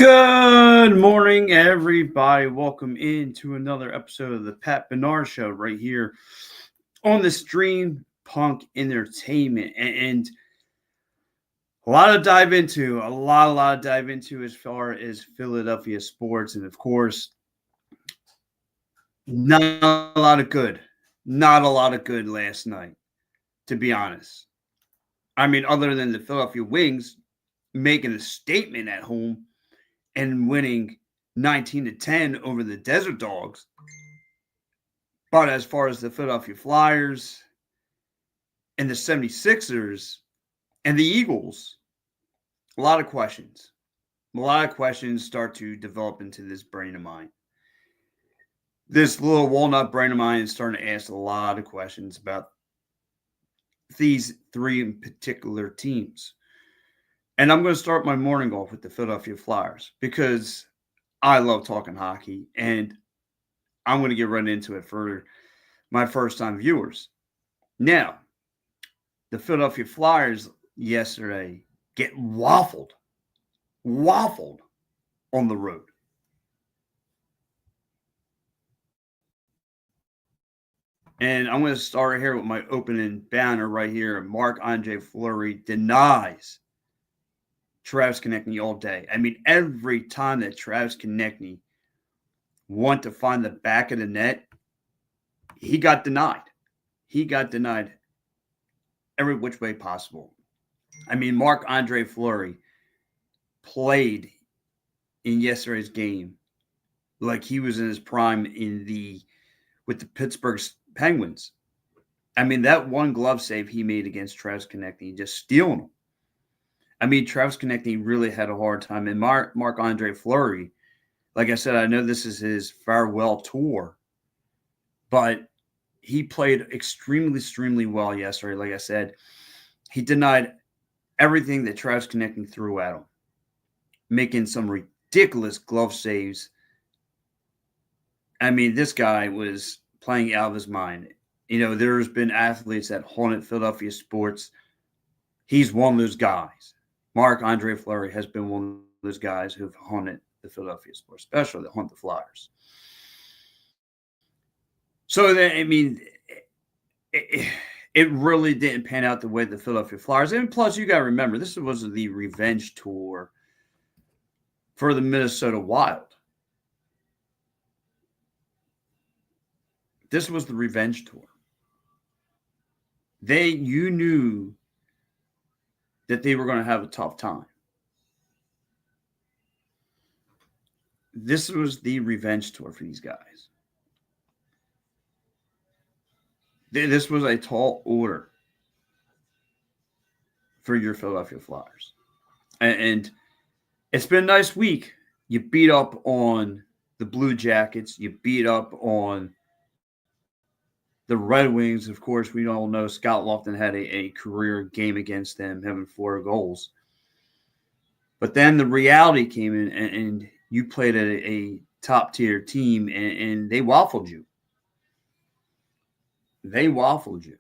Good morning, everybody. Welcome into another episode of the Pat Bernard Show right here on the Stream Punk Entertainment. And a lot to dive into, a lot to dive into as far as Philadelphia sports. And of course, not a lot of good. Not a lot of good last night, to be honest. I mean, other than the Philadelphia Wings making a statement at home and winning 19-10 over the Desert Dogs. But as far as the Philadelphia Flyers and the 76ers and the Eagles, a lot of questions. A lot of questions start to develop into this brain of mine. This little walnut brain of mine is starting to ask a lot of questions about these three in particular teams. And I'm going to start my morning off with the Philadelphia Flyers because I love talking hockey, and I'm going to get right into it for my first-time viewers. Now, the Philadelphia Flyers yesterday get waffled on the road. And I'm going to start here with my opening banner right here. Marc-Andre Fleury denies Travis Konechny all day. I mean, every time that Travis Konechny went to find the back of the net, he got denied. He got denied every which way possible. I mean, Marc-Andre Fleury played in yesterday's game like he was in his prime with the Pittsburgh Penguins. I mean, that one glove save he made against Travis Konechny, just stealing him. I mean, Travis Konechny really had a hard time. And Marc-Andre Fleury, like I said, I know this is his farewell tour, but he played extremely well yesterday. Like I said, he denied everything that Travis Konechny threw at him, making some ridiculous glove saves. I mean, this guy was playing out of his mind. You know, there's been athletes that haunted Philadelphia sports. He's one of those guys. Marc-Andre Fleury has been one of those guys who've haunted the Philadelphia sports, especially that haunt the Flyers. So, I mean, it really didn't pan out the way the Philadelphia Flyers. And plus, you got to remember, this was the revenge tour for the Minnesota Wild. This was the revenge tour. You knew that they were going to have a tough time. This was the revenge tour for these guys. This was a tall order for your Philadelphia Flyers. And it's been a nice week. You beat up on the Blue Jackets. You beat up on the Red Wings. Of course, we all know Scott Lofton had a career game against them, having 4 goals. But then the reality came in, and you played at a top-tier team, and they waffled you. They waffled you.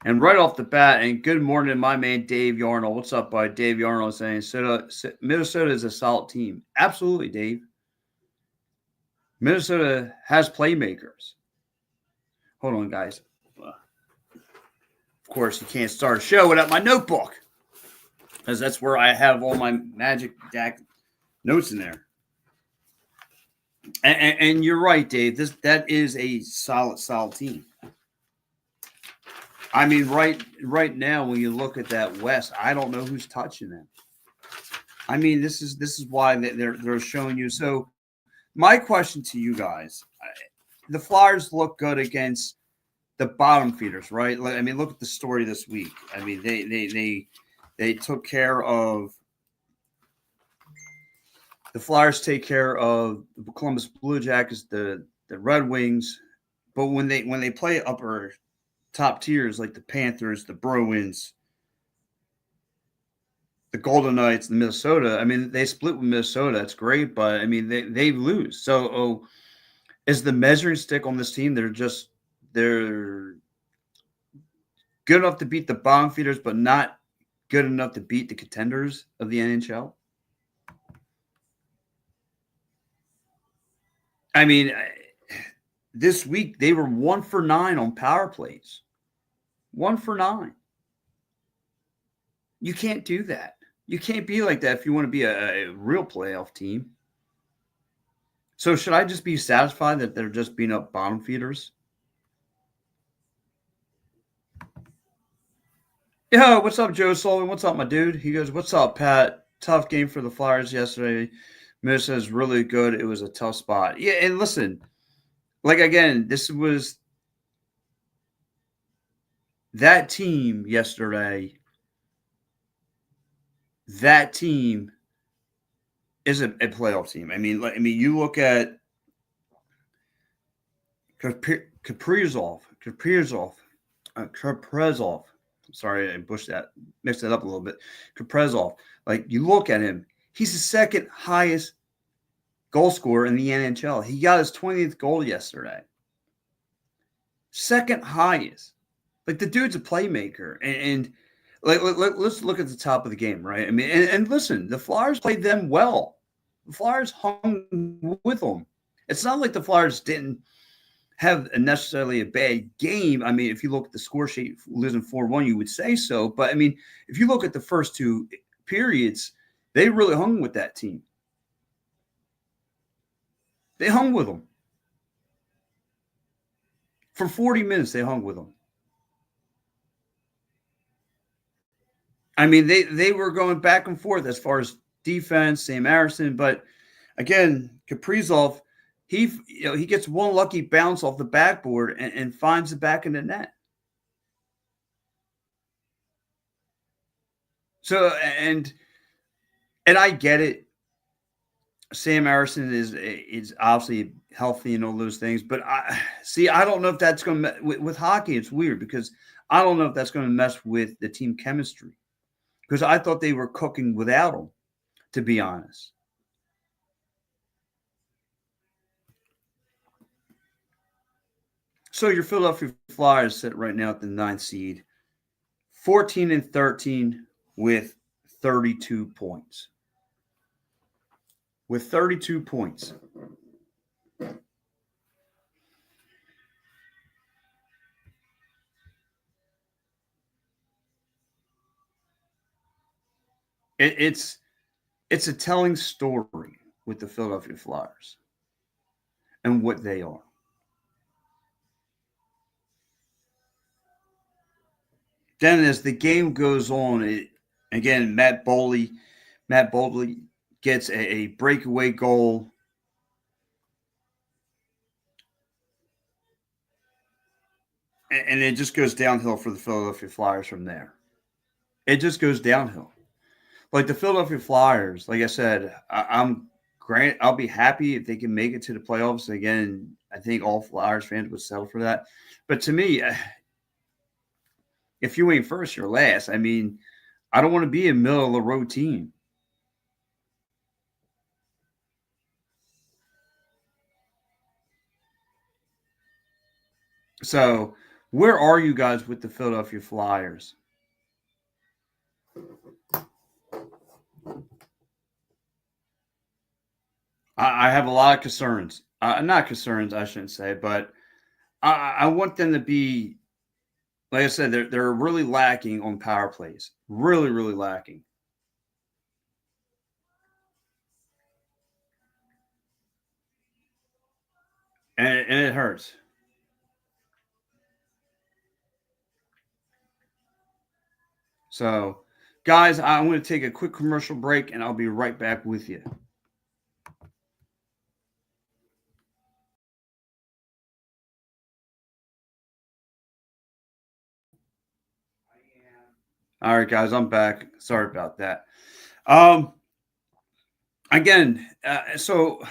And right off the bat, and good morning to my man Dave Yarnell. What's up, bud? Dave Yarnell is saying Minnesota is a solid team. Absolutely, Dave. Minnesota has playmakers. Hold on, guys. Of course, you can't start a show without my notebook, because that's where I have all my Magic Jack notes in there. And you're right, Dave. That is a solid team. I mean, right now, when you look at that West, I don't know who's touching them. I mean, this is why they're showing you. So, my question to you guys: the Flyers look good against the bottom feeders, right? I mean, look at the story this week. I mean, they took care of. The Flyers take care of the Columbus Blue Jackets, the Red Wings, but when they play upper top tiers like the Panthers, the Bruins, the Golden Knights, the Minnesota, I mean, they split with Minnesota. That's great, but I mean, they lose. So, is the measuring stick on this team? They're good enough to beat the bottom feeders, but not good enough to beat the contenders of the NHL. I mean, this week they were 1 for 9 on power plays. 1 for 9. You can't do that. You can't be like that if you want to be a real playoff team. So should I just be satisfied that they're just beating up bottom feeders? Yo, what's up, Joe Sullivan? What's up, my dude? He goes, what's up, Pat? Tough game for the Flyers yesterday. Minnesota is really good. It was a tough spot. Yeah, and listen, like, again, this was that team yesterday. That team is a playoff team. I mean, you look at Kaprizov. Sorry, I mixed that up a little bit. Kaprizov. Like, you look at him, he's the second highest goal scorer in the NHL. He got his 20th goal yesterday. Second highest. Like, the dude's a playmaker. And let's look at the top of the game, right? I mean, and listen, the Flyers played them well. The Flyers hung with them. It's not like the Flyers didn't have necessarily a bad game. I mean, if you look at the score sheet, losing 4-1, you would say so. But, I mean, if you look at the first two periods, they really hung with that team. They hung with them. For 40 minutes, they hung with them. I mean, they were going back and forth as far as defense, Sam Harrison. But, again, Kaprizov, he gets one lucky bounce off the backboard and finds the back of the net. So, and I get it. Sam Harrison is obviously healthy and all those things, but I don't know if that's going to with hockey. It's weird because I don't know if that's going to mess with the team chemistry because I thought they were cooking without him, to be honest. So your Philadelphia Flyers sit right now at the 9th seed, 14-13 with 32 points. With 32 points. It's a telling story with the Philadelphia Flyers and what they are. Then as the game goes on, again, Matt Boldy gets a breakaway goal. And it just goes downhill for the Philadelphia Flyers from there. It just goes downhill. Like the Philadelphia Flyers, like I said, I'll be happy if they can make it to the playoffs. Again, I think all Flyers fans would settle for that. But to me, if you ain't first, you're last. I mean, I don't want to be a middle of the road team. So, where are you guys with the Philadelphia Flyers? I have a lot of concerns. Not concerns, I shouldn't say, but I want them to be, like I said, they're really lacking on power plays. Really, really lacking. And it hurts. So, guys, I'm going to take a quick commercial break, and I'll be right back with you. All right, guys, I'm back. Sorry about that. Again, so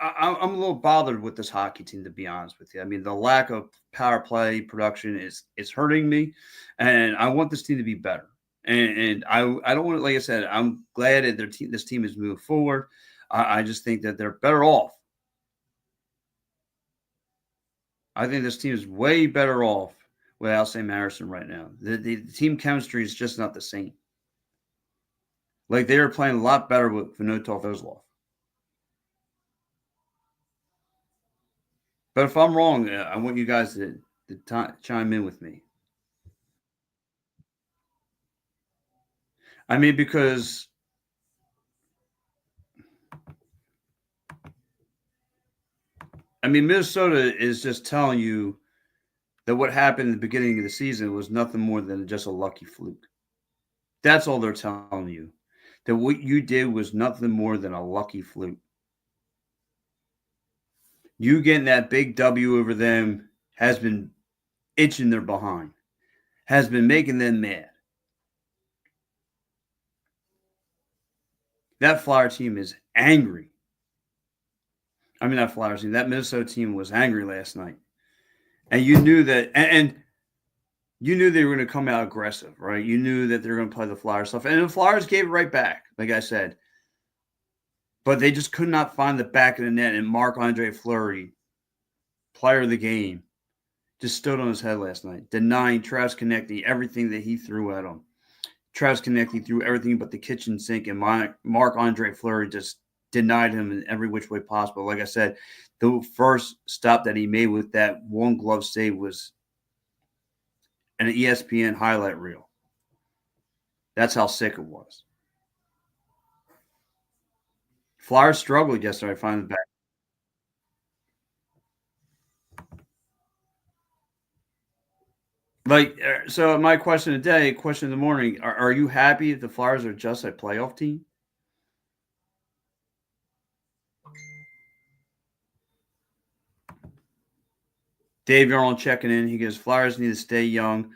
I'm a little bothered with this hockey team, to be honest with you. I mean, the lack of power play production is hurting me, and I want this team to be better. And I don't want to, like I said, I'm glad that this team has moved forward. I just think that they're better off. I think this team is way better off without Sam Harrison right now. The team chemistry is just not the same. Like they were playing a lot better with Vinotov Ozlov. But if I'm wrong, I want you guys to chime in with me. I mean, because Minnesota is just telling you that what happened at the beginning of the season was nothing more than just a lucky fluke. That's all they're telling you. That what you did was nothing more than a lucky fluke. You getting that big W over them has been itching their behind, has been making them mad. That Flyer team is angry. I mean, that Flyers team, that Minnesota team was angry last night. And you knew that, and you knew they were going to come out aggressive, right? You knew that they were going to play the Flyers stuff. And the Flyers gave it right back, like I said. But they just could not find the back of the net. And Marc-Andre Fleury, player of the game, just stood on his head last night, denying Travis Konecny everything that he threw at him. Travis Konecny threw everything but the kitchen sink, and Marc-Andre Fleury just denied him in every which way possible. Like I said, the first stop that he made with that one glove save was an ESPN highlight reel. That's how sick it was. Flyers struggled yesterday finding the back. So my question today, question in the morning, are you happy if the Flyers are just a playoff team? Dave Yarnell checking in. He goes, Flyers need to stay young.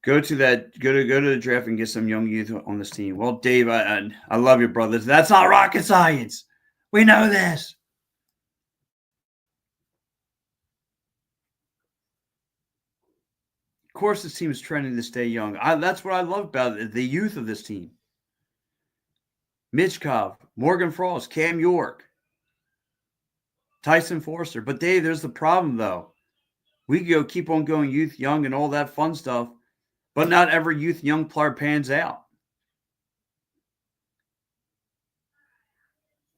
Go to the draft and get some young youth on this team. Well, Dave, I love you, brothers. That's not rocket science. We know this. Of course, this team is trending to stay young. That's what I love about it, the youth of this team. Michkov, Morgan Frost, Cam York, Tyson Forster. But Dave, there's the problem though. We go keep on going youth young and all that fun stuff, but not every youth young player pans out.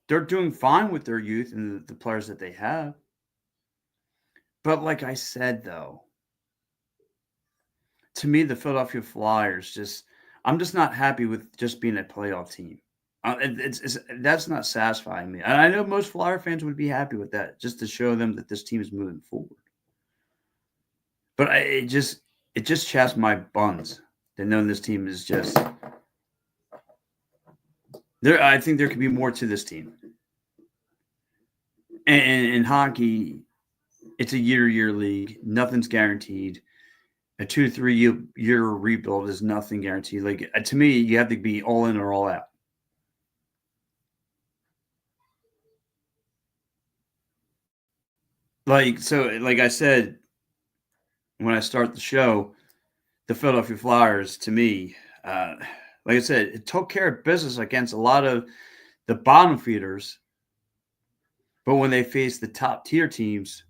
They're doing fine with their youth and the players that they have. But like I said, though, to me, the Philadelphia Flyers I'm just not happy with just being a playoff team. That's not satisfying me. And I know most Flyer fans would be happy with that, just to show them that this team is moving forward. But it just chaps my buns to know this team is just there. I think there could be more to this team. And in hockey, it's a year league. Nothing's guaranteed. A 2-3 year rebuild is nothing guaranteed. Like to me, you have to be all in or all out. Like I said when I start the show, the Philadelphia Flyers, to me, like I said, it took care of business against a lot of the bottom feeders. But when they face the top tier teams,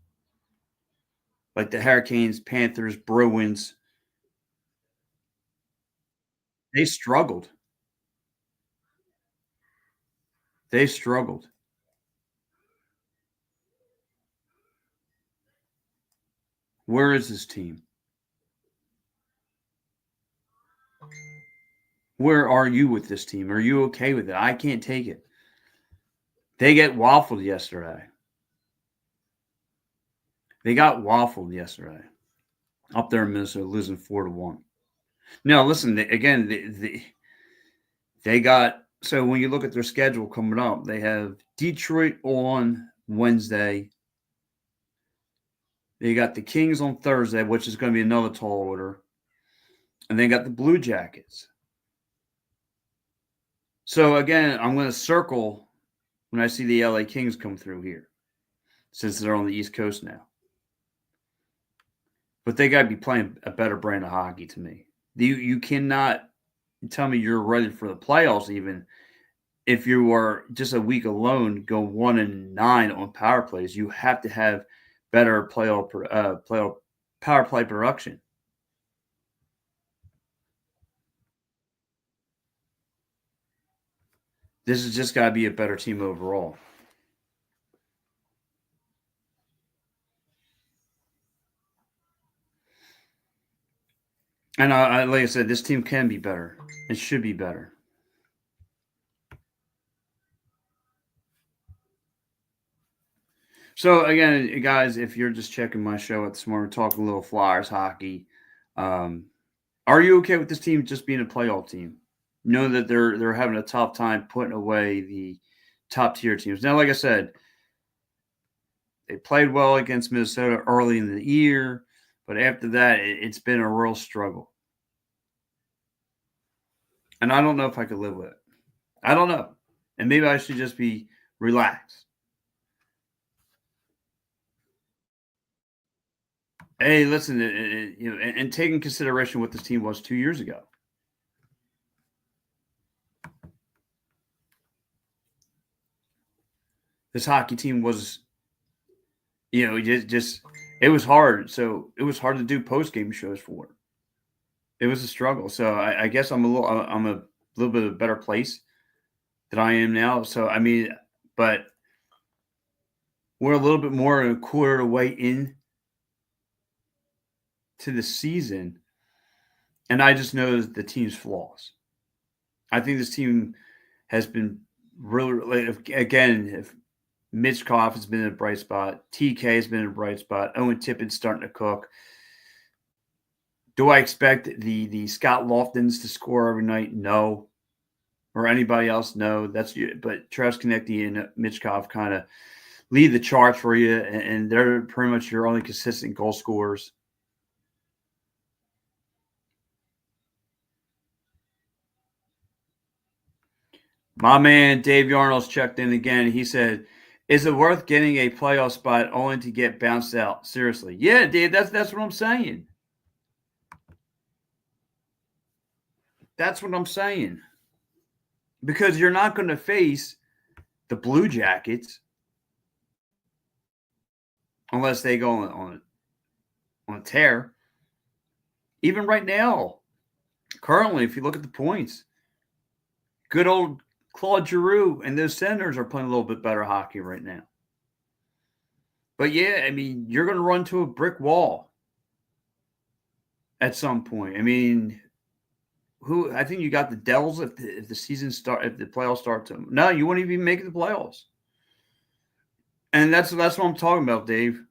like the Hurricanes, Panthers, Bruins, they struggled. They struggled. Where is this team? Where are you with this team? Are you okay with it? I can't take it. They get waffled yesterday. They got waffled yesterday up there in Minnesota, losing 4-1. Now, listen, they got – so when you look at their schedule coming up, they have Detroit on Wednesday. They got the Kings on Thursday, which is going to be another tall order. And they got the Blue Jackets. So, again, I'm going to circle when I see the LA Kings come through here, since they're on the East Coast now. But they got to be playing a better brand of hockey to me. You cannot tell me you're ready for the playoffs even if you are just a week alone go 1-9 on power plays. You have to have better playoff power play production. This has just got to be a better team overall. And like I said, this team can be better. It should be better. So again, guys, if you're just checking my show at this morning, we're talking a little Flyers hockey. Are you okay with this team just being a playoff team? Know that they're having a tough time putting away the top tier teams. Now, like I said, they played well against Minnesota early in the year, but after that, it's been a real struggle. And I don't know if I could live with it. I don't know. And maybe I should just be relaxed. Hey, listen, and take in consideration what this team was 2 years ago. This hockey team was, just it was hard. So it was hard to do post game shows for. It was a struggle. So I guess I'm a little bit of a better place than I am now. So but we're a little bit more than a quarter of the way in to the season, and I just know the team's flaws. I think this team has been really, again, if Mitchkov has been in a bright spot, TK has been in a bright spot, Owen Tippett's starting to cook. Do I expect the Scott Loftons to score every night? No. Or anybody else? No. But Travis Konecny and Mitchkov kind of lead the charge for you, and they're pretty much your only consistent goal scorers. My man Dave Yarnell's checked in again. He said, "Is it worth getting a playoff spot only to get bounced out?" Seriously, yeah, Dave. That's what I'm saying. That's what I'm saying. Because you're not going to face the Blue Jackets unless they go on a tear. Even right now, currently, if you look at the points, good old Claude Giroux and those Senators are playing a little bit better hockey right now. But yeah, you're going to run to a brick wall at some point. I think you got the Devils if the season if the playoffs start to. No, you won't even make the playoffs. And that's what I'm talking about, Dave.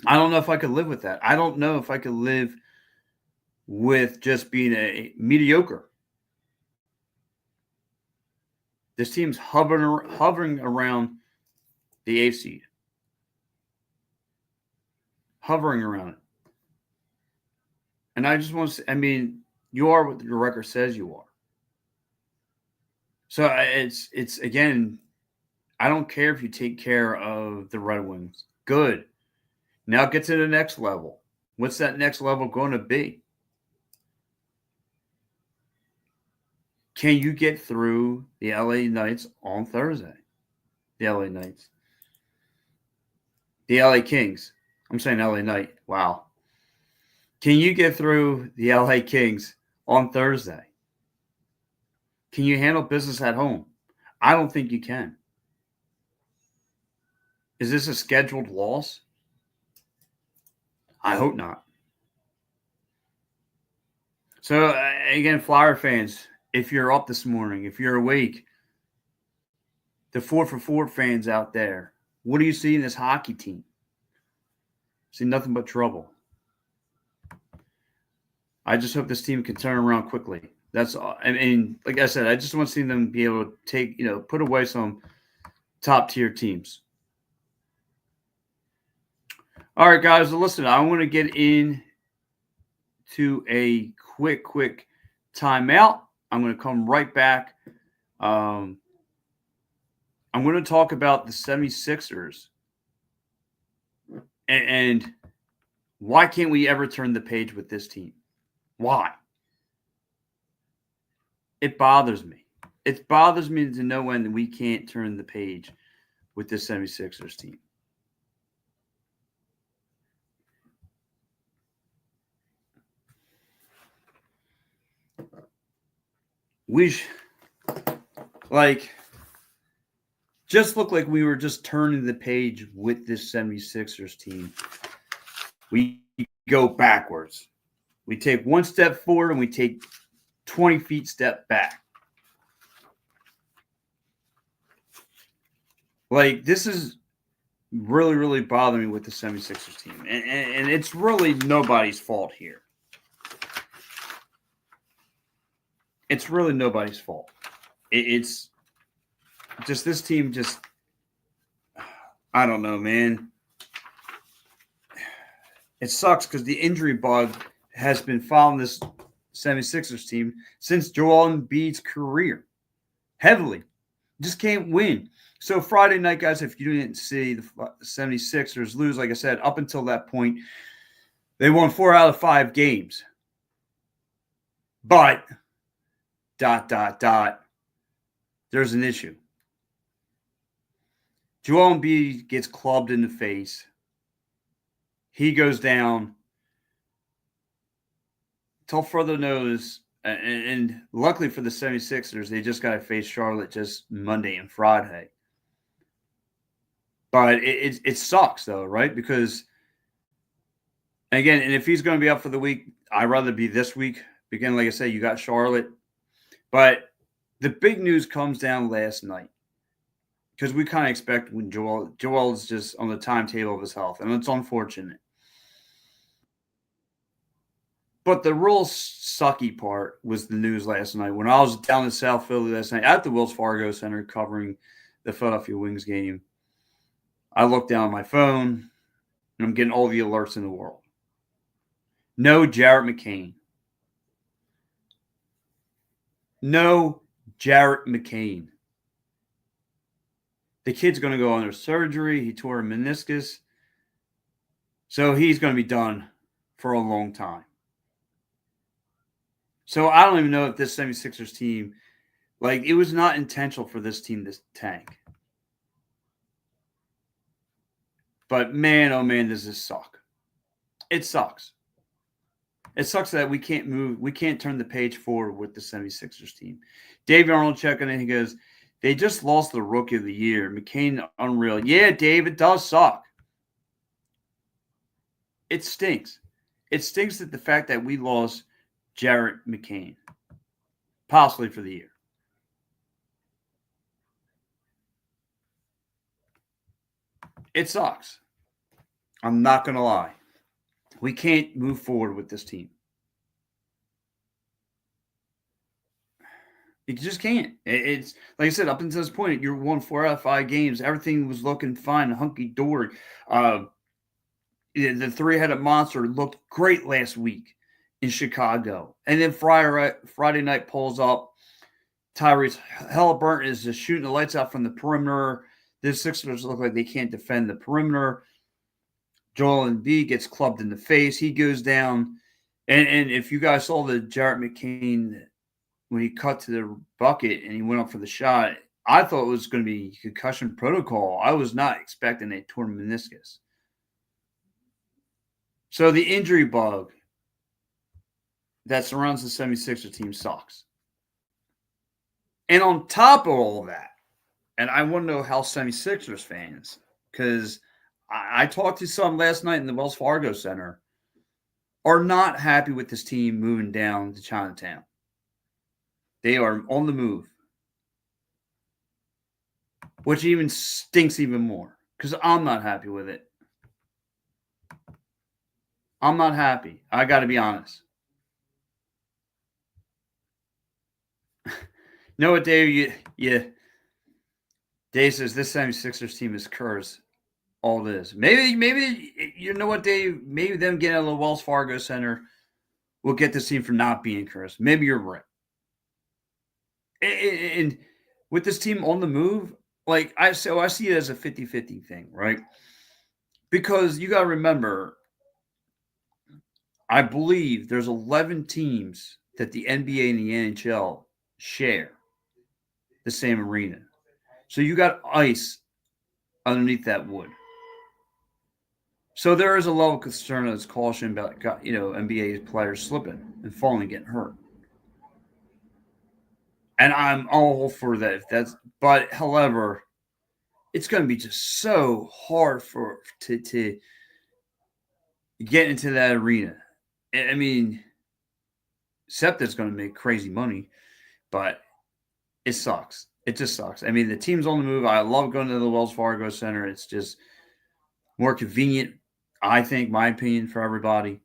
I don't know if I could live with that. I don't know if I could live with just being a mediocre. This team's hovering around the 8th seed. Hovering around it. And I just want to you are what your record says you are. So it's again, I don't care if you take care of the Red Wings. Good. Now get to the next level. What's that next level going to be? Can you get through the LA Knights on Thursday? The LA Knights. The LA Kings. I'm saying LA Knight. Wow. Can you get through the LA Kings on Thursday? Can you handle business at home? I don't think you can. Is this a scheduled loss? I hope not. So, again, Flyer fans, if you're up this morning, if you're awake, the 4 for 4 fans out there, what do you see in this hockey team? See nothing but trouble. I just hope this team can turn around quickly. That's all. Like I said, I just want to see them be able to put away some top tier teams. All right, guys, listen, I want to get in to a quick timeout. I'm going to come right back. I'm going to talk about the 76ers and why can't we ever turn the page with this team? Why? It bothers me. It bothers me to know when we can't turn the page with this 76ers team. like just looked like we were just turning the page with this 76ers team. We go backwards. We take one step forward and we take 20 feet step back. Like, this is really, really bothering me with the 76ers team. And it's really nobody's fault here. It's really nobody's fault. It's just this team just, I don't know, man. It sucks because the injury bug has been following this 76ers team since Joel Embiid's career. Heavily. Just can't win. So Friday night, guys, if you didn't see the 76ers lose, like I said, up until that point, they won 4 out of 5 games. But, ... there's an issue. Joel Embiid gets clubbed in the face. He goes down. Till further notice, and luckily for the 76ers, they just got to face Charlotte just Monday and Friday. But it sucks, though, right? Because, again, and if he's going to be up for the week, I'd rather be this week. Again, like I said, you got Charlotte. But the big news comes down last night. Because we kind of expect when Joel is just on the timetable of his health. And it's unfortunate. But the real sucky part was the news last night. When I was down in South Philly last night at the Wells Fargo Center covering the Philadelphia Wings game, I looked down at my phone, and I'm getting all the alerts in the world. No Jarrett McCain. No Jarrett McCain. The kid's going to go under surgery. He tore a meniscus. So he's going to be done for a long time. So I don't even know if this 76ers team, like, it was not intentional for this team to tank. But man, oh man, does this suck. It sucks. It sucks that we can't move. We can't turn the page forward with the 76ers team. Dave Arnold checking in. He goes, they just lost the rookie of the year. McCain, unreal. Yeah, Dave, it does suck. It stinks. It stinks that the fact that we lost Jarrett McCain, possibly for the year. It sucks. I'm not going to lie. We can't move forward with this team. You just can't. It's like I said, up until this point, you won 4 out of 5 games. Everything was looking fine, hunky-dory. The three-headed monster looked great last week in Chicago. And then Friday night pulls up. Tyrese Halliburton is just shooting the lights out from the perimeter. The Sixers look like they can't defend the perimeter. Joel Embiid gets clubbed in the face. He goes down. And if you guys saw the Jarrett McCain when he cut to the bucket and he went up for the shot, I thought it was going to be concussion protocol. I was not expecting a torn meniscus. So the injury bug that surrounds the 76er team sucks. And on top of all that, and I want to know how 76ers fans, because I talked to some last night in the Wells Fargo Center, are not happy with this team moving down to Chinatown. They are on the move, which even stinks even more because I'm not happy with it. I'm not happy. I got to be honest. You know what, Dave? Dave says this 76ers team is cursed. All this. Maybe you know what, Dave? Maybe them getting out of the Wells Fargo Center will get this team from not being cursed. Maybe you're right. And with this team on the move, like I see it as a 50-50 thing, right? Because you got to remember, I believe there's 11 teams that the NBA and the NHL share the same arena. So you got ice underneath that wood. So there is a level of concern as caution about, NBA players slipping and falling and getting hurt. And I'm all for that. But however, it's going to be just so hard to get into that arena. I mean, SEPTA's going to make crazy money, but it sucks. It just sucks. I mean, the team's on the move. I love going to the Wells Fargo Center. It's just more convenient, I think, my opinion, for everybody.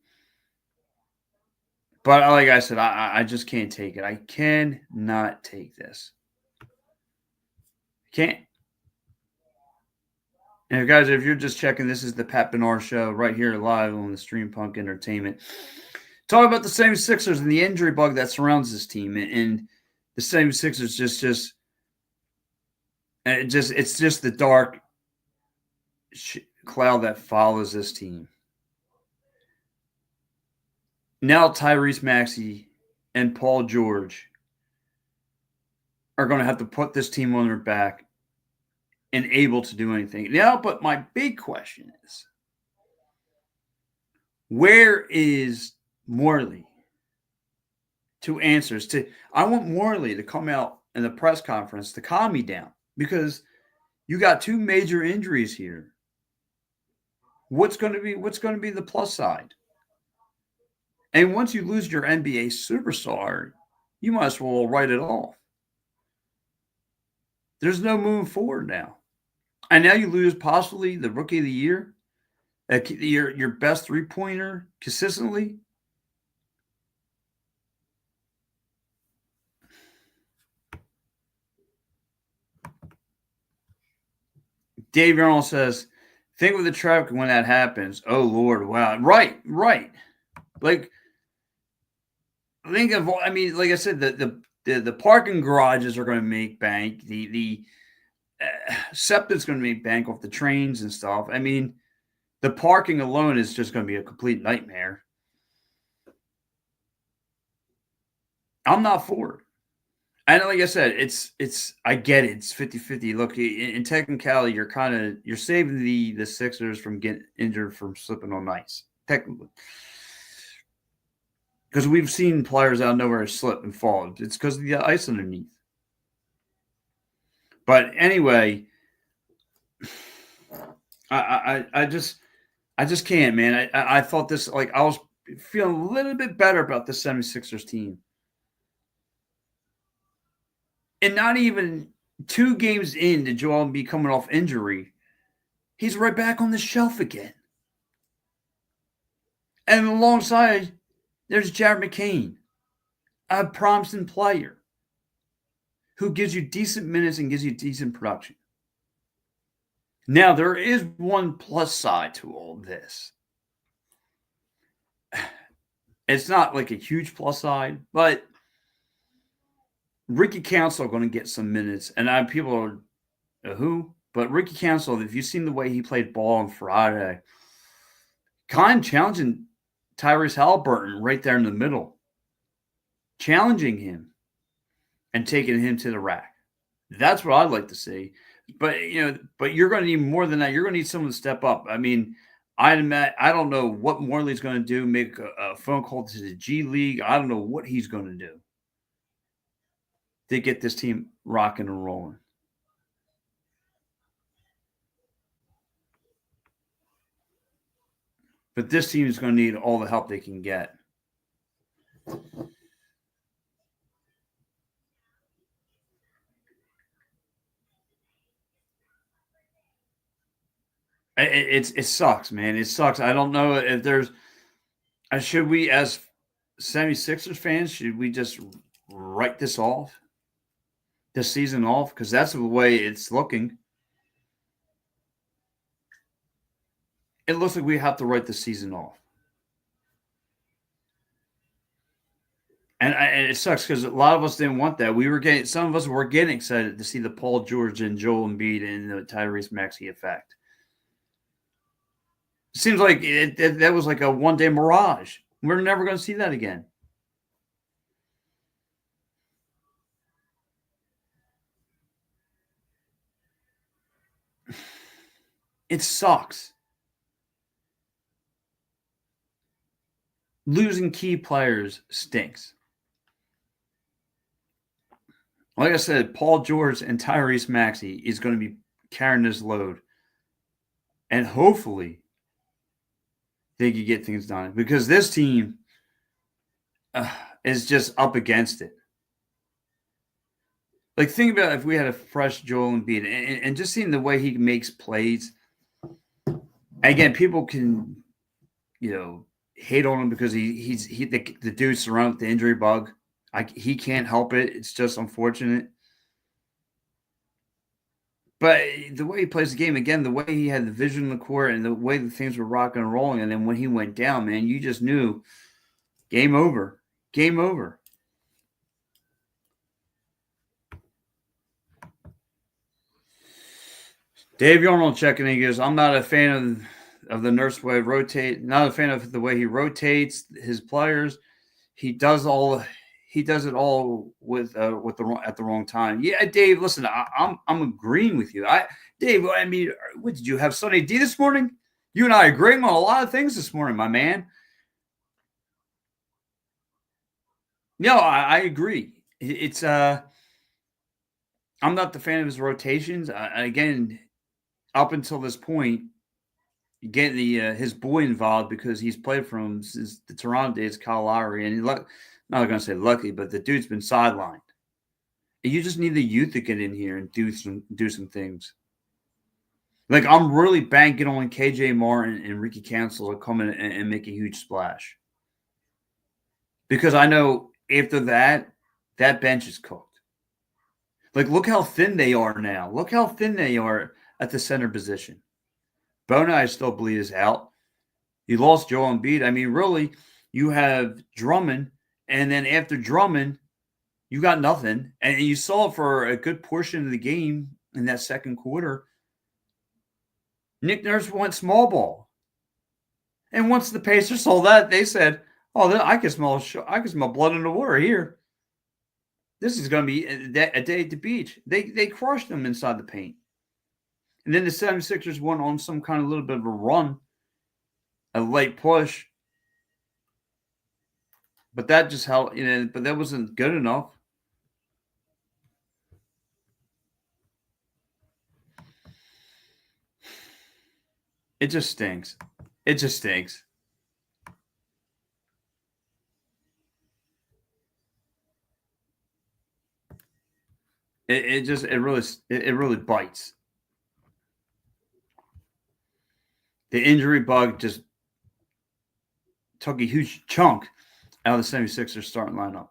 But like I said, I just can't take it. I cannot take this. Can't. And guys, if you're just checking, this is the Pat Bernard Show right here live on the Stream Punk Entertainment. Talk about the 76ers and the injury bug that surrounds this team. And the 76ers it's just the dark cloud that follows this team. Now Tyrese Maxey and Paul George are going to have to put this team on their back and able to do anything. Now, but my big question is, where is Morley to answers? I want Morley to come out in the press conference to calm me down, because you got two major injuries here. What's going to be the plus side? And once you lose your NBA superstar, you might as well write it off. There's no moving forward now. And now you lose possibly the rookie of the year, your best three-pointer consistently. Dave Arnold says, think with the traffic when that happens. Oh, Lord, wow. Right. Like, think of, I mean, like I said, the parking garages are going to make bank. The SEPTA's going to make bank off the trains and stuff. I mean, the parking alone is just going to be a complete nightmare. I'm not for it. And like I said, I get it. It's 50-50. Look, in technicality, you're saving the Sixers from getting injured from slipping on ice. Technically. Because we've seen players out of nowhere slip and fall. It's because of the ice underneath. But anyway, I just can't, man. I thought this, like, I was feeling a little bit better about the 76ers team. And not even 2 games in to Joel Embiid coming off injury, he's right back on the shelf again. And alongside, there's Jared McCain, a promising player who gives you decent minutes and gives you decent production. Now, there is one plus side to all this. It's not like a huge plus side, but Ricky Council going to get some minutes. And people are, who? But Ricky Council, if you've seen the way he played ball on Friday, kind of challenging Tyrese Halliburton right there in the middle. Challenging him and taking him to the rack. That's what I'd like to see. But you're going to need more than that. You're going to need someone to step up. I mean, I don't know what Morley's going to do. Make a phone call to the G League. I don't know what he's going to do to get this team rocking and rolling. But this team is going to need all the help they can get. It sucks, man. It sucks. I don't know if there's should we, as 76ers fans, should we just write this season off? Because that's the way it's looking. It looks like we have to write the season off. And it sucks because a lot of us didn't want that. Some of us were getting excited to see the Paul George and Joel Embiid and the Tyrese Maxey effect. It seems like that was like a one-day mirage. We're never going to see that again. It sucks. Losing key players stinks. like I said, Paul George and Tyrese Maxey is going to be carrying this load. And hopefully they can get things done because this team is just up against it. Like, think about if we had a fresh Joel Embiid and just seeing the way he makes plays. Again, people can, hate on him because the dude's surrounded with the injury bug. He can't help it. It's just unfortunate. But the way he plays the game, again, the way he had the vision in the court and the way the things were rocking and rolling, and then when he went down, man, you just knew game over. Game over. Dave Yarnold checking in. He goes, I'm not a fan of the nurse way rotate. Not a fan of the way he rotates his players. He does it all with at the wrong time. Yeah, Dave. Listen, I'm agreeing with you. Dave. I mean, what did you have Sunday D this morning? You and I agreeing on a lot of things this morning, my man. No, I agree. It's I'm not the fan of his rotations. Again, up until this point, getting his boy involved because he's played from since the Toronto days, Kyle Lowry, and not going to say lucky, but the dude's been sidelined. And you just need the youth to get in here and do some things. Like, I'm really banking on KJ Martin and Ricky Council to come in and make a huge splash. Because I know after that bench is cooked. Like, look how thin they are now. Look how thin they are at the center position. Bona, I still believe, is out. You lost Joel Embiid. I mean, really, you have Drummond, and then after Drummond, you got nothing. And you saw for a good portion of the game in that second quarter, Nick Nurse went small ball. And once the Pacers saw that, they said, "Oh, I can smell blood in the water here. This is going to be a day at the beach." They crushed them inside the paint. And then the 76ers went on some kind of little bit of a run, a late push. But that just helped, but that wasn't good enough. It just stinks. It just stinks. It really bites. The injury bug just took a huge chunk out of the 76ers starting lineup.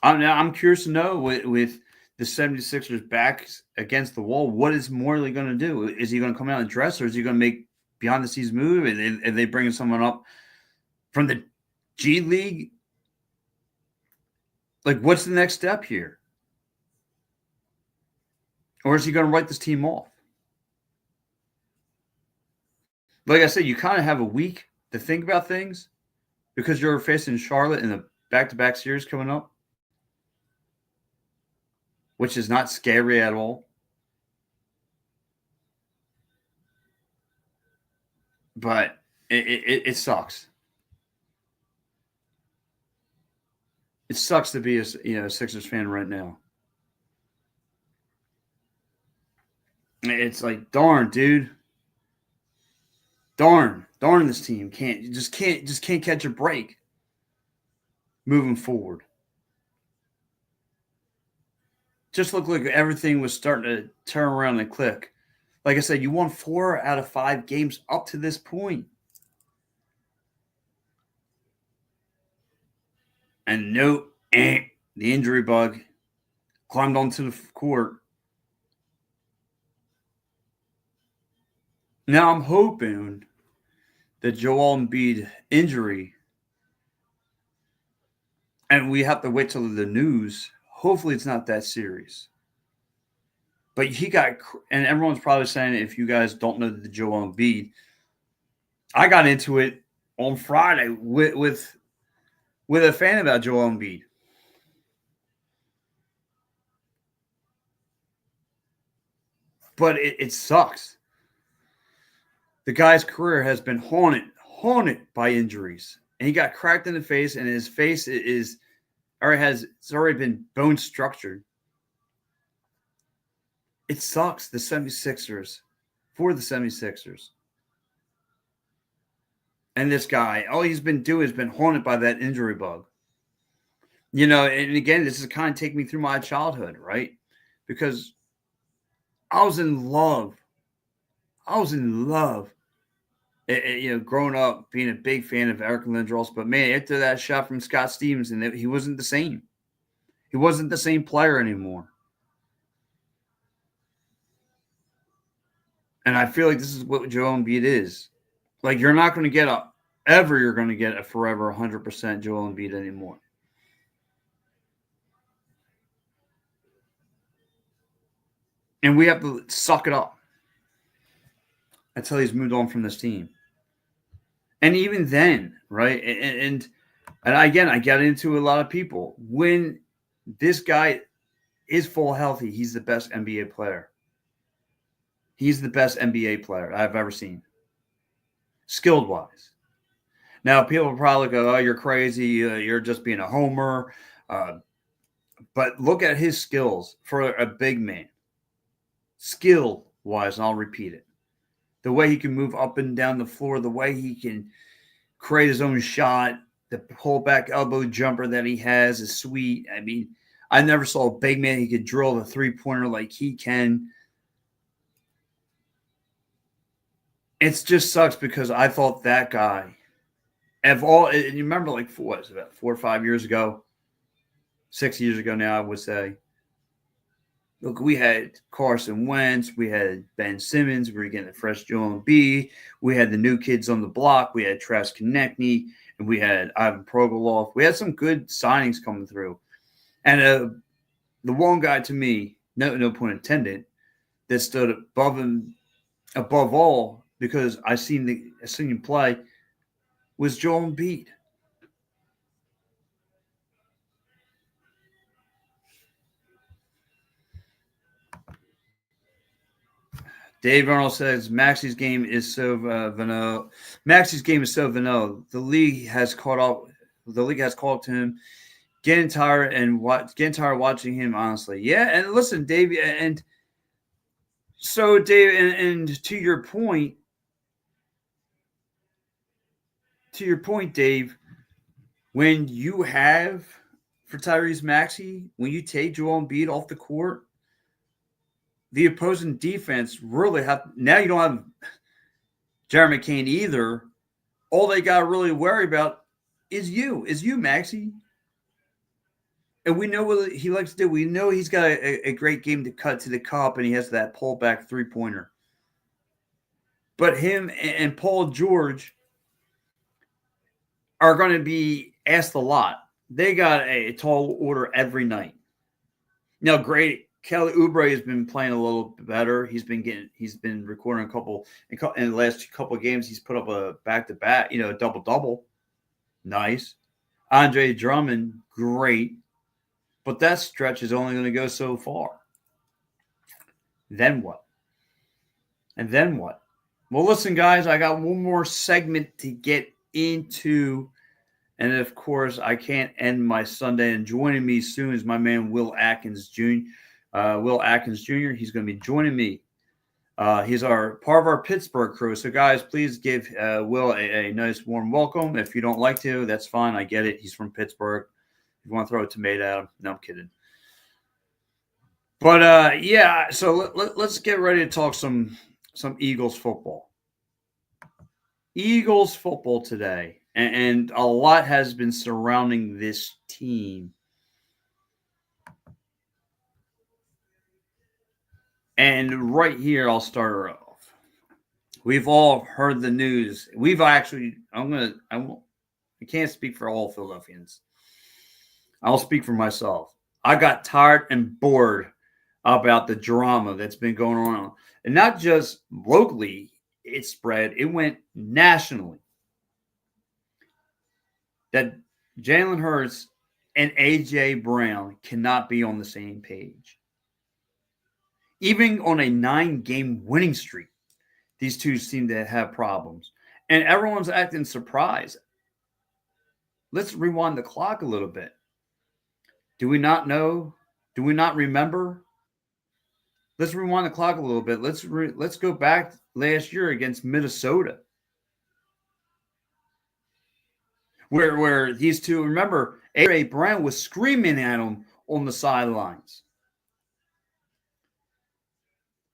I'm curious to know with the 76ers backs against the wall, what is Morley going to do? Is he going to come out and dress, or is he going to make beyond the scenes move? Are they bringing someone up from the G League? Like, what's the next step here? Or is he going to write this team off? Like I said, you kind of have a week to think about things because you're facing Charlotte in a back-to-back series coming up, which is not scary at all. But it sucks. It sucks to be a Sixers fan right now. It's like, darn, dude. Darn, this team can't catch a break moving forward. Just looked like everything was starting to turn around and click. Like I said, you won 4 out of 5 games up to this point. And the injury bug climbed onto the court. Now I'm hoping that Joel Embiid injury, and we have to wait till the news. Hopefully it's not that serious. But he got, and everyone's probably saying, if you guys don't know the Joel Embiid, I got into it on Friday with a fan about Joel Embiid. But it sucks. The guy's career has been haunted by injuries. And he got cracked in the face, and his face is It's already been bone structured. It sucks, the 76ers, for the 76ers. And this guy, all he's been doing has been haunted by that injury bug. And again, this is kind of taking me through my childhood, right? Because I was in love. I was in love. Growing up, being a big fan of Eric Lindros, but man, after that shot from Scott Stevenson, he wasn't the same. He wasn't the same player anymore. And I feel like this is what Joel Embiid is. Like, you're not going to get you're going to get a forever 100% Joel Embiid anymore. And we have to suck it up until he's moved on from this team. And even then, right? And again, I get into a lot of people. When this guy is full healthy, he's the best NBA player. He's the best NBA player I've ever seen, skilled wise. Now, people probably go, "Oh, you're crazy. You're just being a homer." But look at his skills for a big man. Skill wise, and I'll repeat it. The way he can move up and down the floor, the way he can create his own shot, the pullback elbow jumper that he has is sweet. I mean, I never saw a big man he could drill the three-pointer like he can. It just sucks because I thought that guy, and you remember, like, what was it, about 4 or 5 years ago, 6 years ago now, I would say. Look, we had Carson Wentz, we had Ben Simmons, we were getting the fresh Joel Embiid, we had the new kids on the block, we had Travis Konechny, and we had Ivan Provorov. We had some good signings coming through. And the one guy, to me, no pun intended, that stood above all, because I seen him play, was Joel Embiid. Dave Arnold says Maxi's game is so vanilla. Maxi's game is so vanilla. The league has caught up. The league has caught up to him. Getting tired watching him. Honestly, yeah. And listen, Dave, and so Dave, and to your point, Dave, when you have for Tyrese Maxey, when you take Joel Embiid off the court, the opposing defense really now you don't have Jeremy McCain either. All they got to really worry about is you, Maxey. And we know what he likes to do. We know he's got a great game to cut to the cup, and he has that pullback three-pointer. But him and Paul George are going to be asked a lot. They got a tall order every night. Now, great. Kelly Oubre has been playing a little better. He's been recording a couple in the last couple of games. He's put up a back-to-back, a double-double. Nice. Andre Drummond, great. But that stretch is only going to go so far. Then what? Well, listen, guys, I got one more segment to get into. And, of course, I can't end my Sunday. And joining me soon is my man Will Atkins Jr. He's going to be joining me. He's part of our Pittsburgh crew. So, guys, please give Will a nice, warm welcome. If you don't like to, that's fine. I get it. He's from Pittsburgh. If you want to throw a tomato at him, no, I'm kidding. But, yeah, so let's get ready to talk some Eagles football. Eagles football today. And a lot has been surrounding this team. And right here, I'll start off. We've all heard the news. We've actually, I can't speak for all Philadelphians. I'll speak for myself. I got tired and bored about the drama that's been going on. And not just locally, it spread, it went nationally. That Jalen Hurts and A.J. Brown cannot be on the same page. Even on a 9-game winning streak, these two seem to have problems. And everyone's acting surprised. Let's rewind the clock a little bit. Do we not know? Do we not remember? Let's rewind the clock a little bit. Let's go back last year against Minnesota, where these two, remember, A.J. Brown was screaming at him on the sidelines.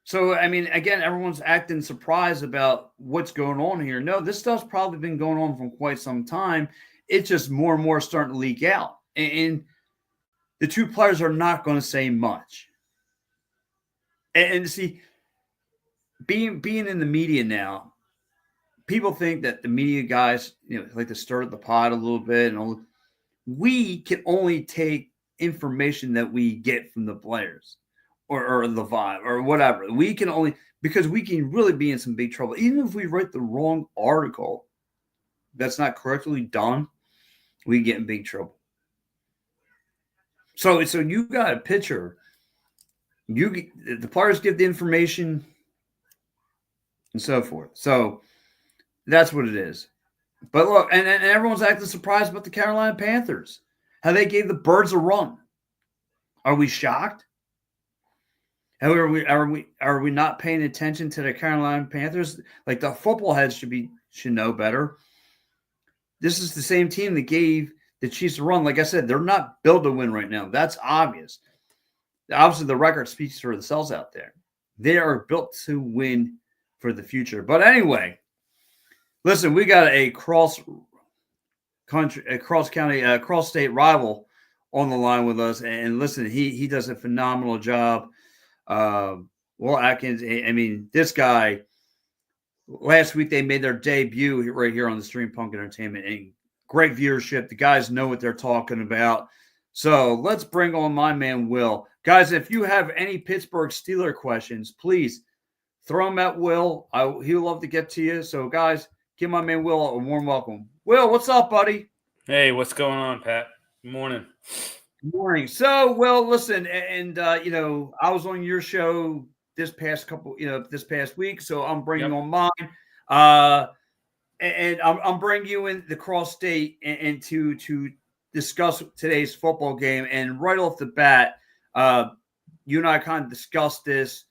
So, I mean, again, everyone's acting surprised about what's going on here. No, this stuff's probably been going on for quite some time. It's just more and more starting to leak out. And the two players are not going to say much. And see, being in the media now, people think that the media guys, like to stir the pot a little bit. And we can only take information that we get from the players. Or the vibe or whatever. We can only, because we can really be in some big trouble. Even if we write the wrong article that's not correctly done, we get in big trouble. So you got a pitcher. The players give the information and so forth. So that's what it is. But look, and everyone's acting surprised about the Carolina Panthers. How they gave the Birds a run. Are we shocked? Are we not paying attention to the Carolina Panthers? Like, the football heads should know better. This is the same team that gave the Chiefs a run. Like I said, they're not built to win right now. That's obvious. Obviously, the record speaks for themselves out there. They are built to win for the future. But anyway, listen, we got a cross-state rival on the line with us, and listen, he does a phenomenal job. Will Atkins, I mean, this guy, last week they made their debut right here on the Stream Punk Entertainment, and great viewership. The guys know what they're talking about. So let's bring on my man, Will. Guys, if you have any Pittsburgh Steelers questions, please throw them at Will. He'll love to get to you. So, guys, give my man Will a warm welcome. Will, what's up, buddy? Hey, what's going on, Pat? Good morning. Good morning. So, Will, listen, and I was on your show this past week, so I'm bringing on mine. And I'm bringing you in the cross state and to discuss today's football game. And right off the bat, you and I kind of discussed this.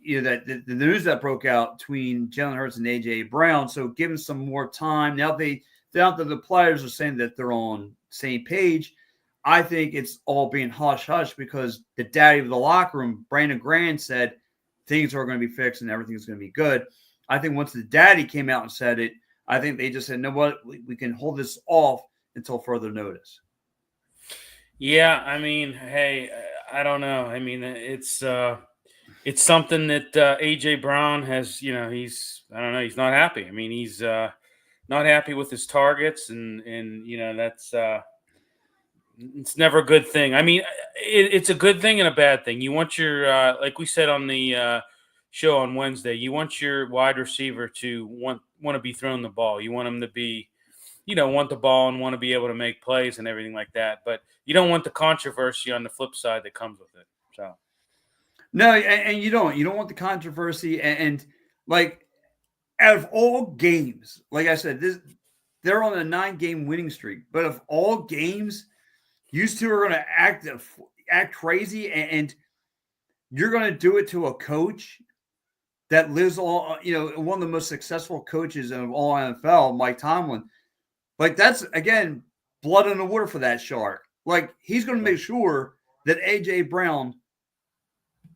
That the news that broke out between Jalen Hurts and A.J. Brown. So give them some more time. Now that the players are saying that they're on the same page, I think it's all being hush-hush because the daddy of the locker room, Brandon Graham, said things are going to be fixed and everything's going to be good. I think once the daddy came out and said it, I think they just said, you know what, we can hold this off until further notice. Yeah, I mean, hey, I don't know. I mean, it's something that A.J. Brown has, he's not happy. I mean, he's not happy with his targets, and that's it's never a good thing. I mean, it's a good thing and a bad thing. You want your, like we said on the show on Wednesday, you want your wide receiver to want to be throwing the ball. You want him to be, want the ball and want to be able to make plays and everything like that. But you don't want the controversy on the flip side that comes with it. So. No, and you don't want the controversy. And like, out of all games, like I said, they're on a 9-game winning streak. But of all games, you two are going to act crazy, and you're going to do it to a coach that lives one of the most successful coaches of all NFL, Mike Tomlin. Like, that's, again, blood in the water for that shark. Like, he's going to make sure that A.J. Brown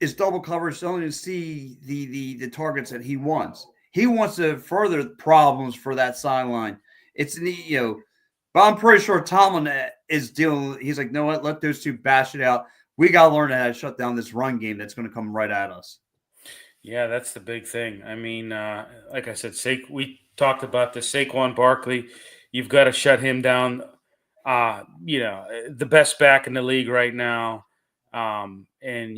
is double coverage so only to see the targets that he wants. He wants to further problems for that sideline. But I'm pretty sure Tomlin is dealing. He's like, no, let those two bash it out. We got to learn how to shut down this run game that's going to come right at us. Yeah, that's the big thing. I mean, like I said, we talked about this. Saquon Barkley, you've got to shut him down. The best back in the league right now. And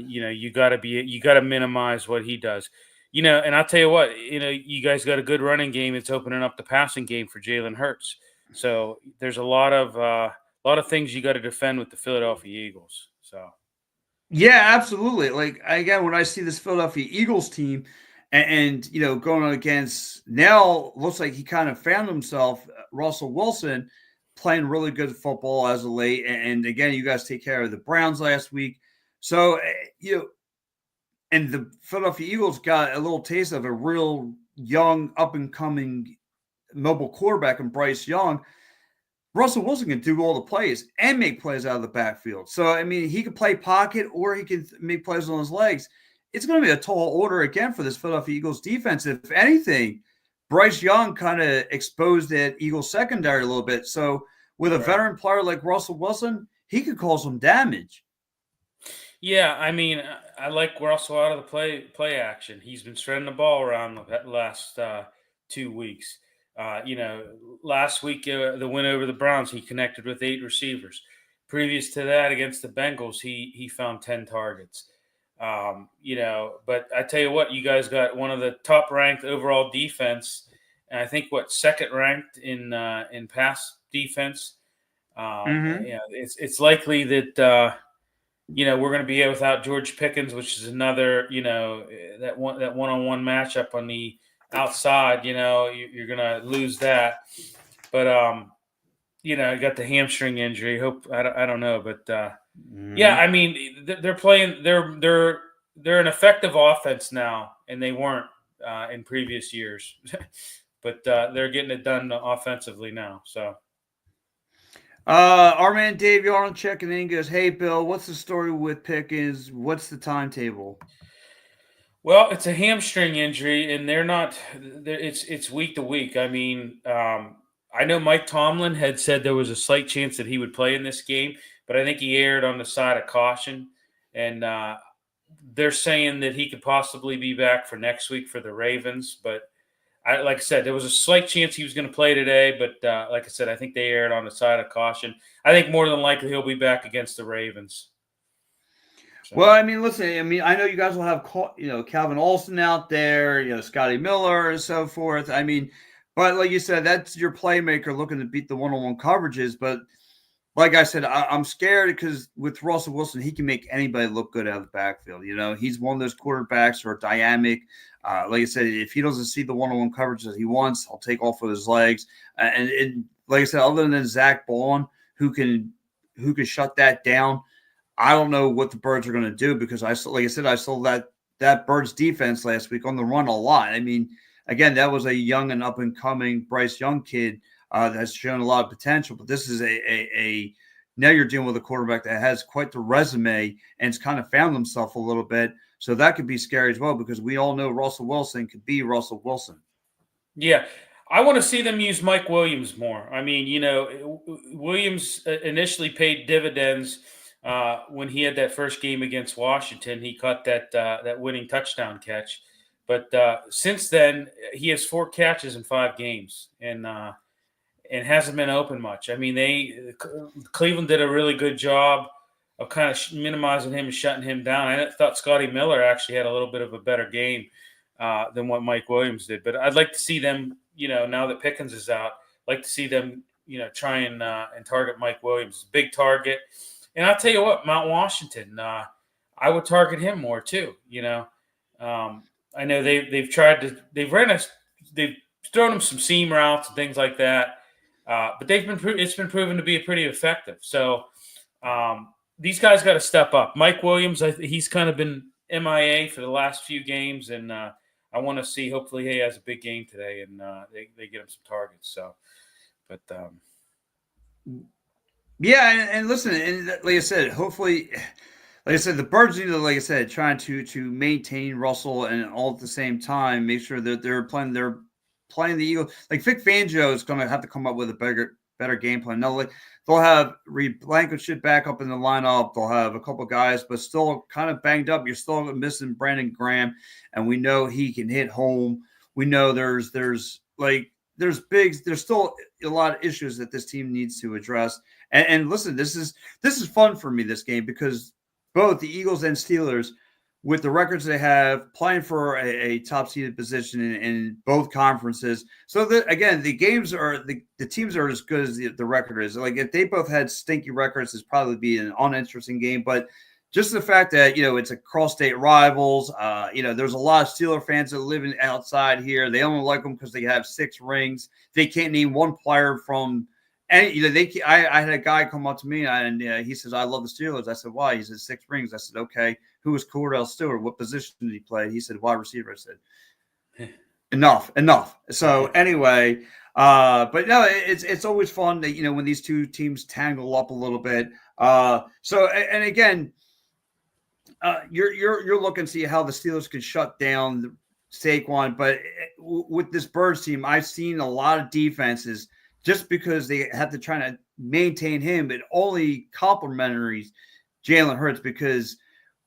you got to minimize what he does. And I'll tell you what, you guys got a good running game. It's opening up the passing game for Jalen Hurts. So there's a lot of things you got to defend with the Philadelphia Eagles. So. Yeah, absolutely. Like, again, when I see this Philadelphia Eagles team and going against, now looks like he kind of found himself, Russell Wilson, playing really good football as of late. And again, you guys take care of the Browns last week. So, and the Philadelphia Eagles got a little taste of a real young, up and coming mobile quarterback in Bryce Young. Russell Wilson can do all the plays and make plays out of the backfield. So, I mean, he can play pocket or he can make plays on his legs. It's going to be a tall order again for this Philadelphia Eagles defense. If anything, Bryce Young kind of exposed that Eagles secondary a little bit. So, with a veteran player like Russell Wilson, he could cause some damage. Yeah, I mean, I like Russell out of the play action. He's been spreading the ball around the last 2 weeks. Last week, the win over the Browns, he connected with 8 receivers. Previous to that, against the Bengals, he found 10 targets. But I tell you what, you guys got one of the top ranked overall defense, and I think second ranked in pass defense. It's likely that we're going to be without George Pickens, which is another that one-on-one matchup on the outside. You're going to lose that, but you got the hamstring injury. I don't know, but yeah, I mean they're playing. They're an effective offense now, and they weren't in previous years, but they're getting it done offensively now. So. Our man Dave Yarn checking in goes, "Hey Bill, what's the story with Pickens? What's the timetable?" Well, it's a hamstring injury, and they're not. It's week to week. I mean, I know Mike Tomlin had said there was a slight chance that he would play in this game, but I think he erred on the side of caution, and they're saying that he could possibly be back for next week for the Ravens. But like I said, there was a slight chance he was going to play today, but like I said, I think they erred on the side of caution. I think more than likely he'll be back against the Ravens. So. Well, I mean, listen, I know you guys will have, Calvin Olsen out there, Scotty Miller and so forth. I mean, but like you said, that's your playmaker looking to beat the one-on-one coverages. But like I said, I'm scared because with Russell Wilson, he can make anybody look good out of the backfield. He's one of those quarterbacks who are dynamic. Like I said, if he doesn't see the one-on-one coverage that he wants, I'll take off of his legs. And like I said, other than Zach Baun, who can shut that down, I don't know what the Birds are going to do because I saw that Birds defense last week on the run a lot. I mean, again, that was a young and up and coming Bryce Young kid that's shown a lot of potential. But this is a now you're dealing with a quarterback that has quite the resume and it's kind of found himself a little bit. So that could be scary as well because we all know Russell Wilson could be Russell Wilson. Yeah. I want to see them use Mike Williams more. I mean, Williams initially paid dividends when he had that first game against Washington. He caught that winning touchdown catch. But since then, he has 4 catches in 5 games and hasn't been open much. I mean, Cleveland did a really good job of kind of minimizing him and shutting him down. I thought Scotty Miller actually had a little bit of a better game than what Mike Williams did. But I'd like to see them, now that Pickens is out, like to see them, try and target Mike Williams. Big target. And I'll tell you what, Mount Washington, I would target him more too. I know they've thrown him some seam routes and things like that, but it's been proven to be pretty effective. So these guys got to step up. Mike Williams, he's kind of been MIA for the last few games, and I want to see. Hopefully, he has a big game today, and they get him some targets. So, but. Yeah, and listen, and like I said, hopefully, like I said, the Birds need to, like I said, trying to maintain Russell and all at the same time make sure that they're playing the Eagles. Like Vic Fangio is going to have to come up with a better game plan. No, they'll have Reed Blankenship back up in the lineup. They'll have a couple guys, but still kind of banged up. You're still missing Brandon Graham, and we know he can hit home. We know there's still a lot of issues that this team needs to address. And listen, this is fun for me, this game, because both the Eagles and Steelers, with the records they have, playing for a top-seeded position in both conferences. So, again, the games are the teams are as good as the record is. Like, if they both had stinky records, it'd probably be an uninteresting game. But just the fact that, it's a cross-state rivals, there's a lot of Steeler fans that live outside here. They only like them because they have 6 rings. They can't name one player from And I had a guy come up to me and he says, "I love the Steelers." I said, "Why?" He said, "6 rings." I said, "Okay." Who was Cordell Stewart? What position did he play? He said, "Wide receiver." I said, enough. So anyway, but no, it's always fun that when these two teams tangle up a little bit. So and again, you're looking to see how the Steelers could shut down Saquon, but with this Birds team, I've seen a lot of defenses just because they have to try to maintain him, but only complementary Jalen Hurts because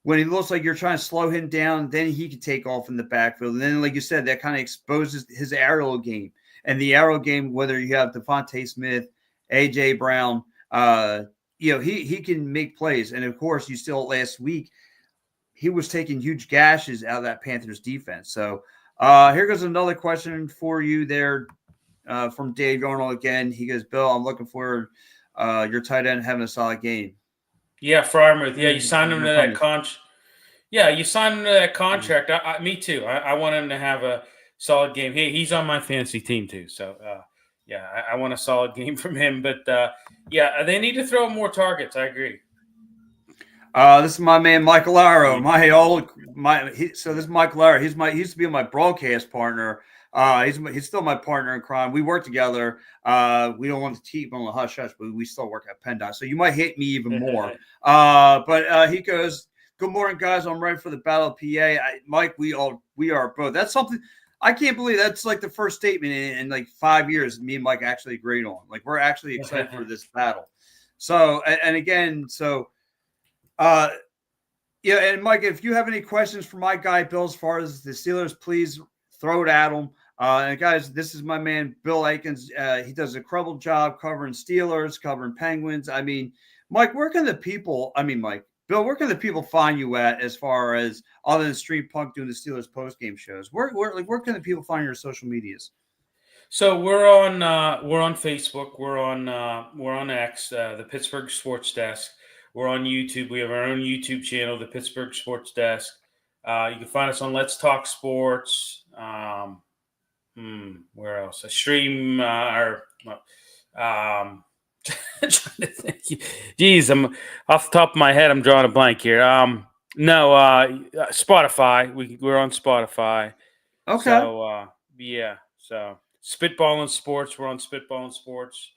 when he looks like you're trying to slow him down, then he can take off in the backfield. And then, like you said, that kind of exposes his aerial game. And the aerial game, whether you have Devontae Smith, A.J. Brown, he can make plays. And, of course, you still last week, he was taking huge gashes out of that Panthers defense. So here goes another question for you there from Dave Arnold again. He goes, Bill, I'm looking for your tight end having a solid game. Yeah, Fryermuth. Yeah, you signed him to that contract. Yeah, you signed him to that Mm. contract. Me too. I want him to have a solid game. He's on my fantasy team too. So, I want a solid game from him. But, they need to throw more targets. I agree. This is my man Michael Arrow. So this is Michael Arrow. He used to be my broadcast partner. He's still my partner in crime. We work together. We don't want to keep on the hush hush, but we still work at PennDOT. So you might hate me even more. But he goes, "Good morning, guys. I'm ready for the Battle of PA." Mike, we are both. That's something I can't believe. That's like the first statement in like 5 years me and Mike actually agreed on. Like we're actually excited for this battle. So and again, so. And Mike, if you have any questions for my guy Bill as far as the Steelers, please throw it at him. And guys, this is my man Bill Aikens. He does a incredible job covering Steelers, covering Penguins. I mean, Mike, Bill, where can the people find you at as far as other than Street Punk doing the Steelers post game shows? Where can the people find your social medias? So we're on Facebook. We're on X, the Pittsburgh Sports Desk. We're on YouTube. We have our own YouTube channel, the Pittsburgh Sports Desk. You can find us on Let's Talk Sports. Where else? I stream trying to think. Geez, I'm off the top of my head. I'm drawing a blank here. Spotify. We're on Spotify. Okay. So So Spitballing Sports. We're on Spitballing Sports.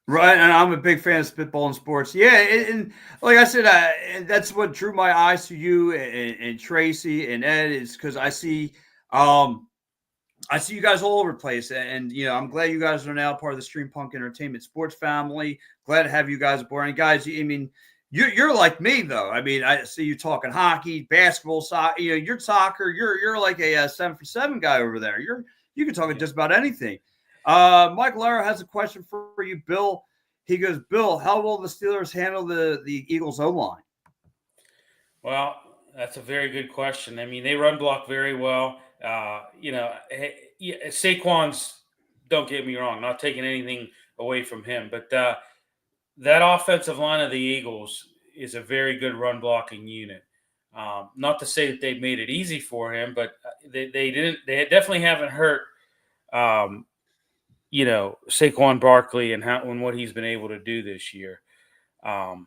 Right, and I'm a big fan of Spitballing Sports. Yeah, and like I said, that's what drew my eyes to you and Tracy and Ed is because I see you guys all over the place, and I'm glad you guys are now part of the Stream Punk Entertainment Sports family. Glad to have you guys aboard. And guys, I mean, you're like me though. I mean, I see you talking hockey, basketball, soccer. You're soccer. You're like a 7-for-7 guy over there. You can talk just about anything. Mike Lara has a question for you, Bill. He goes, Bill, how will the Steelers handle the Eagles O-line? Well, that's a very good question. I mean, they run block very well. Saquon's, don't get me wrong, not taking anything away from him, but that offensive line of the Eagles is a very good run blocking unit. Not to say that they've made it easy for him, but they definitely haven't hurt Saquon Barkley and what he's been able to do this year. Hey,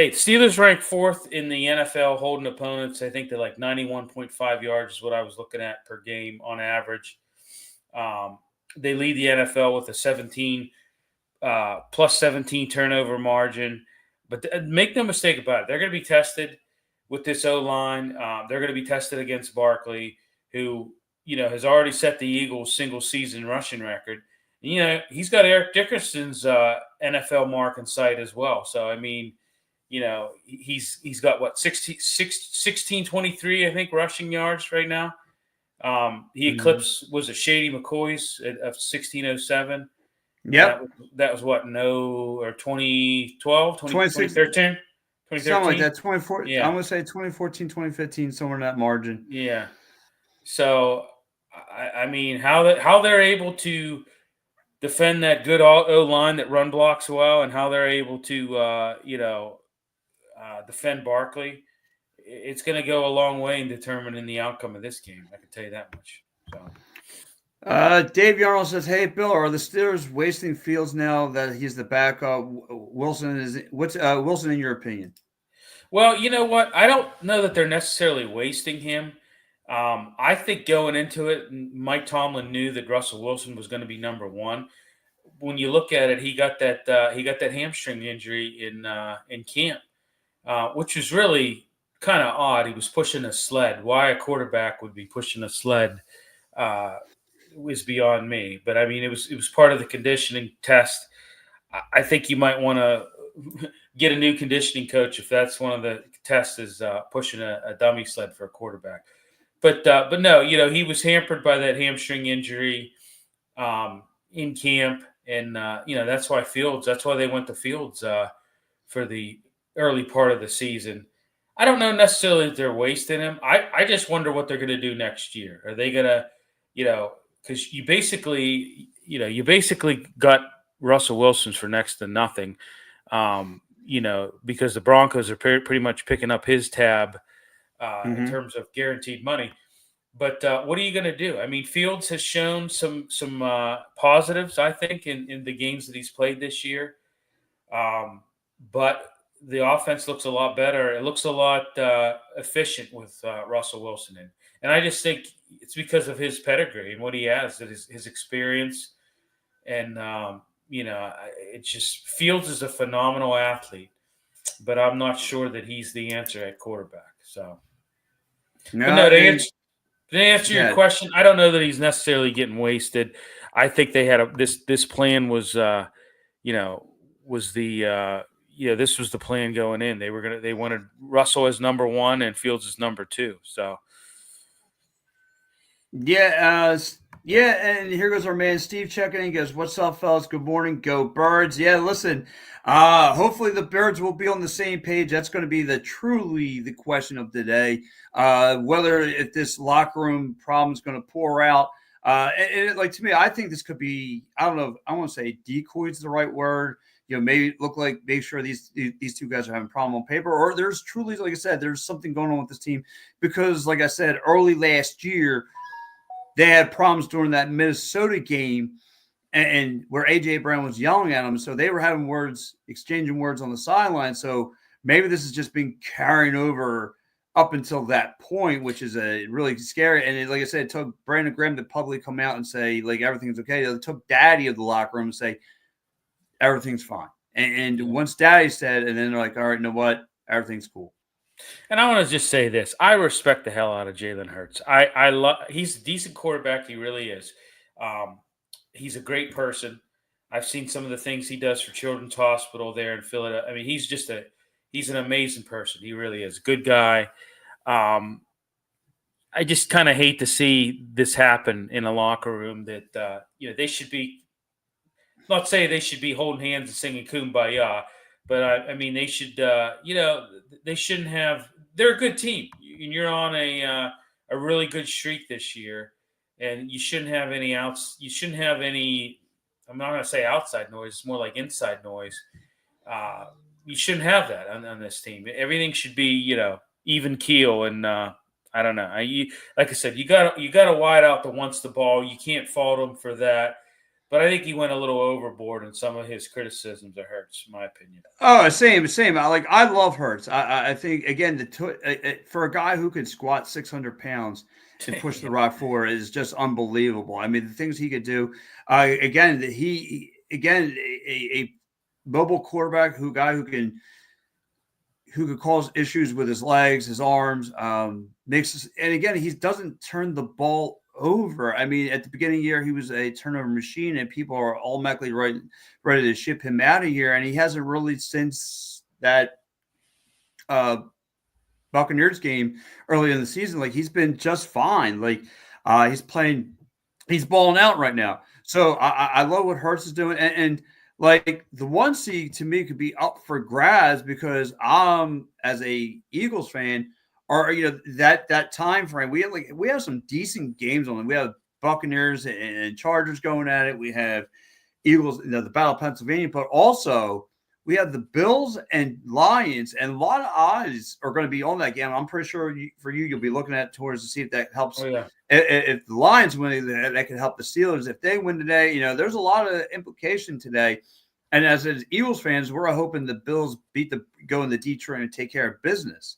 Steelers ranked 4th in the NFL holding opponents. I think they're like 91.5 yards is what I was looking at per game on average. They lead the NFL with a plus 17 turnover margin. But make no mistake about it, they're going to be tested with this O-line. They're going to be tested against Barkley, who has already set the Eagles' single-season rushing record. He's got Eric Dickerson's NFL mark in sight as well. So, I mean, he's got, 1623, I think, rushing yards right now. He eclipsed, Shady McCoy's of 1607. Yep. That was 2012, 2013? Something like that, 24. Yeah. I'm going to say 2014, 2015, somewhere in that margin. Yeah. So, I mean, how they're able to defend that good O-line that run blocks well and how they're able to, defend Barkley, it's going to go a long way in determining the outcome of this game. I can tell you that much. So. Dave Yarnell says, "Hey Bill, are the Steelers wasting Fields now that he's the backup? Wilson is what's Wilson in your opinion?" Well, you know what? I don't know that they're necessarily wasting him. I think going into it, Mike Tomlin knew that Russell Wilson was going to be number one. When you look at it, he got that hamstring injury in camp, which was really kind of odd. He was pushing a sled. Why a quarterback would be pushing a sled uh, was beyond me. But I mean, it was part of the conditioning test. I think you might want to get a new conditioning coach if that's one of the tests is pushing a dummy sled for a quarterback. But no, he was hampered by that hamstring injury in camp, and that's why Fields. That's why they went to Fields for the early part of the season. I don't know necessarily if they're wasting him. I just wonder what they're going to do next year. Are they going to, because you basically got Russell Wilson's for next to nothing, because the Broncos are pretty much picking up his tab in terms of guaranteed money. But what are you going to do? I mean, Fields has shown some positives, I think, in the games that he's played this year. But the offense looks a lot better. It looks a lot efficient with Russell Wilson in. And I just think it's because of his pedigree and what he has, that his experience. And, it just Fields is a phenomenal athlete, but I'm not sure that he's the answer at quarterback. So, but no, to answer your question, I don't know that he's necessarily getting wasted. I think they had this plan was, was the this was the plan going in. They wanted Russell as number one and Fields as number two. So yeah, and here goes our man Steve checking in. He goes, "What's up, fellas? Good morning. Go Birds." Yeah, listen. Hopefully the Birds will be on the same page. That's going to be truly the question of the day. Whether if this locker room problem is going to pour out. Like to me, I think this could be. I don't know. I want to say decoy is the right word. Maybe make sure these two guys are having a problem on paper, or there's truly, like I said, there's something going on with this team because, like I said, early last year. They had problems during that Minnesota game and where AJ Brown was yelling at them. So they were exchanging words on the sideline. So maybe this has just been carrying over up until that point, which is really scary. And like I said, it took Brandon Graham to publicly come out and say, like, everything's okay. It took Daddy of the locker room to say, everything's fine. And once Daddy said, and then they're like, all right, you know what? Everything's cool. And I want to just say this: I respect the hell out of Jalen Hurts. I love. He's a decent quarterback. He really is. He's a great person. I've seen some of the things he does for Children's Hospital there in Philadelphia. I mean, he's an amazing person. He really is. Good guy. I just kind of hate to see this happen in a locker room that they should be. Not saying they should be holding hands and singing "Kumbaya," but I mean they should. They shouldn't have. They're a good team, and you're on a really good streak this year, and you shouldn't have any outs. You shouldn't have any. I'm not going to say outside noise. It's more like inside noise. You shouldn't have that on this team. Everything should be even keel, and I don't know. Like I said, you got to wide out the once the ball. You can't fault him for that. But I think he went a little overboard in some of his criticisms of Hurts, in my opinion. Oh, same. I love Hurts. I think again for a guy who could squat 600 pounds and push the rock forward is just unbelievable. I mean, the things he could do. Again, a mobile quarterback who could cause issues with his legs, his arms. And again, he doesn't turn the ball over. I mean, at the beginning of the year, he was a turnover machine, and people are automatically ready to ship him out of here. And he hasn't really since that Buccaneers game early in the season. Like he's been just fine. Like he's balling out right now. So I love what Hurts is doing, and like the 1 seed to me could be up for grabs because as a Eagles fan. Or that time frame, we have some decent games on it. We have Buccaneers and Chargers going at it. We have Eagles, the Battle of Pennsylvania, but also we have the Bills and Lions, and a lot of eyes are going to be on that game. I'm pretty sure for you, you'll be looking at towards to see if that helps. Oh yeah. If the Lions win, that could help the Steelers. If they win today, there's a lot of implication today. And as Eagles fans, we're hoping the Bills go into Detroit and take care of business.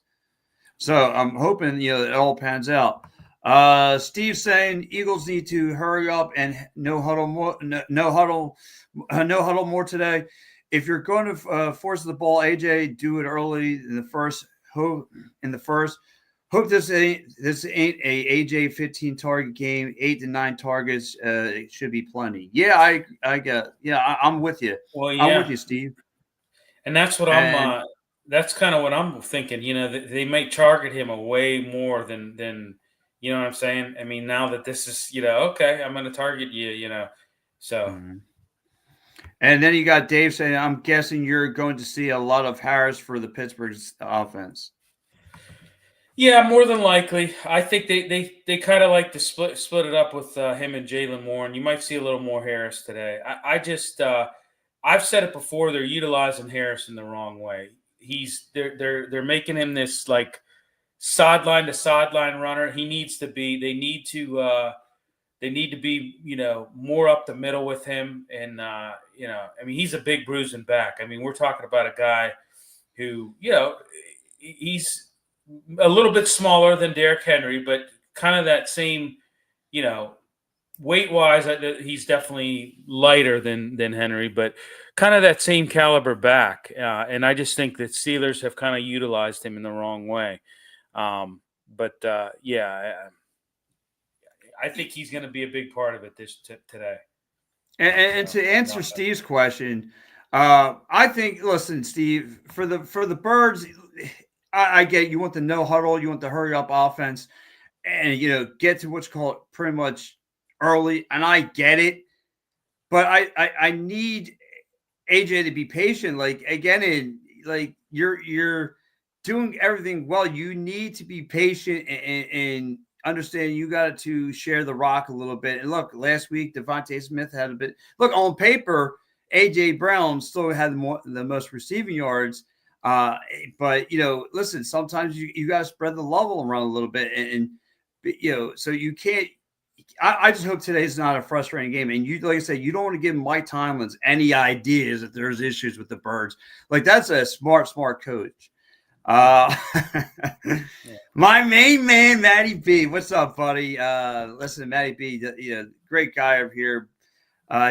So I'm hoping it all pans out. Steve saying Eagles need to hurry up and no huddle more today. If you're going to force the ball, AJ, do it early in the first. Hope this ain't a AJ 15 target game. 8 to 9 targets should be plenty. Yeah, I'm with you. Well, yeah. I'm with you, Steve. And that's what that's kind of what I'm thinking. They may target him way more than you know what I'm saying. I mean, now that this is okay, I'm going to target you. So. Mm-hmm. And then you got Dave saying, I'm guessing you're going to see a lot of Harris for the Pittsburgh offense. Yeah, more than likely. I think they kind of like to split it up with him and Jalen Moore, and you might see a little more Harris today. I've said it before. They're utilizing Harris in the wrong way. They're making him this like sideline to sideline runner. They need to be more up the middle with him, and I mean, he's a big bruising back. I mean, we're talking about a guy who he's a little bit smaller than Derrick Henry, but kind of that same, weight-wise, he's definitely lighter than Henry, but kind of that same caliber back. And I just think that Steelers have kind of utilized him in the wrong way. Yeah, I think he's going to be a big part of it today. And to answer Steve's question, I think. Listen, Steve, for the Birds, I get you want the no huddle, you want the hurry up offense, and get to what's called pretty much early, and I get it, but I need AJ to be patient. Like again, you're doing everything well. You need to be patient and understand you got to share the rock a little bit. And look, last week Devontae Smith had a bit. Look, on paper, AJ Brown still had the most receiving yards. But listen, sometimes you got to spread the level around a little bit, and so you can't. I just hope today's not a frustrating game. And like I said, you don't want to give Mike Tomlin any ideas if there's issues with the Birds. Like that's a smart coach. My main man, Matty B. What's up, buddy? Listen, Matty B, great guy over here.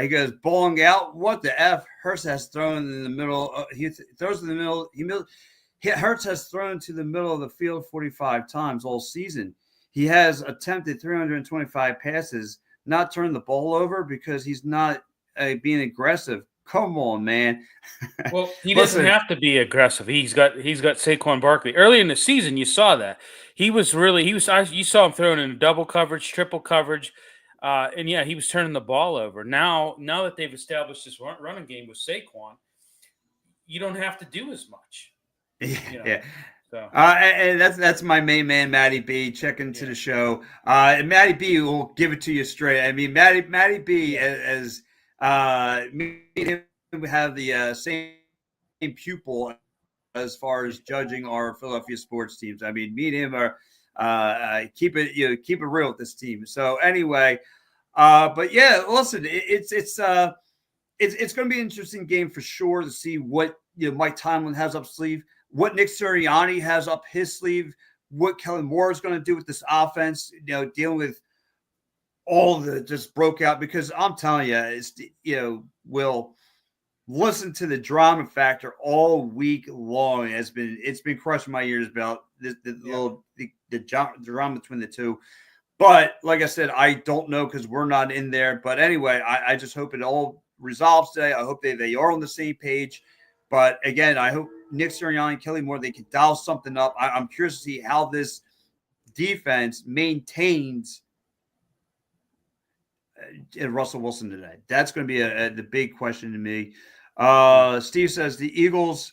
He goes bowling out. What the F? Hurts has thrown in the middle. He throws in the middle. Hurts has thrown to the middle of the field 45 times all season. He has attempted 325 passes, not turned the ball over because he's not being aggressive. Come on, man. Well, he doesn't have to be aggressive. He's got Saquon Barkley. Early in the season, you saw that. You saw him throwing in double coverage, triple coverage. And yeah, he was turning the ball over. Now that they've established this running game with Saquon, you don't have to do as much. Yeah. So. And that's my main man, Matty B. Check into the show. And Matty B will give it to you straight. I mean, Matty B as me and him have the same pupil as far as judging our Philadelphia sports teams. I mean, me and him are keep it real with this team. So anyway, but yeah, listen, it's going to be an interesting game for sure to see what Mike Tomlin has up sleeve, what Nick Sirianni has up his sleeve, what Kellen Moore is going to do with this offense. Dealing with all that just broke out, because I'm telling you, it's Will. Listen to the drama factor all week long. It's been crushing my ears about the drama between the two. But like I said, I don't know because we're not in there. But anyway, I just hope it all resolves today. I hope they are on the same page. But again, I hope Nick Sirianni and Kelly Moore, they can dial something up. I'm curious to see how this defense maintains Russell Wilson today. That's going to be the big question to me. Steve says the Eagles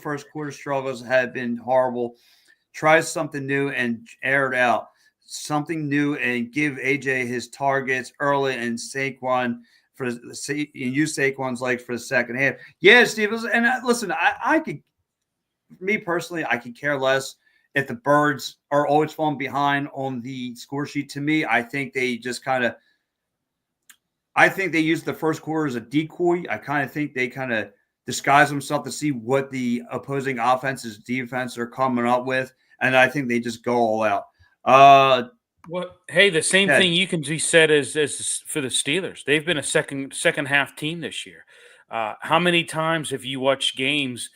first quarter struggles have been horrible. Try something new and air it out. Something new and give AJ his targets early and Saquon for and use Saquon's legs for the second half. Yeah, Steve. And listen, I could, me personally, I could care less if the Birds are always falling behind on the score sheet. To me, I think they just kind of, I think they use the first quarter as a decoy. I kind of think they kind of disguise themselves to see what the opposing offense's defense are coming up with, and I think they just go all out. Well, hey, the same Yeah. thing you can be said as for the Steelers. They've been a second half team this year. How many times have you watched games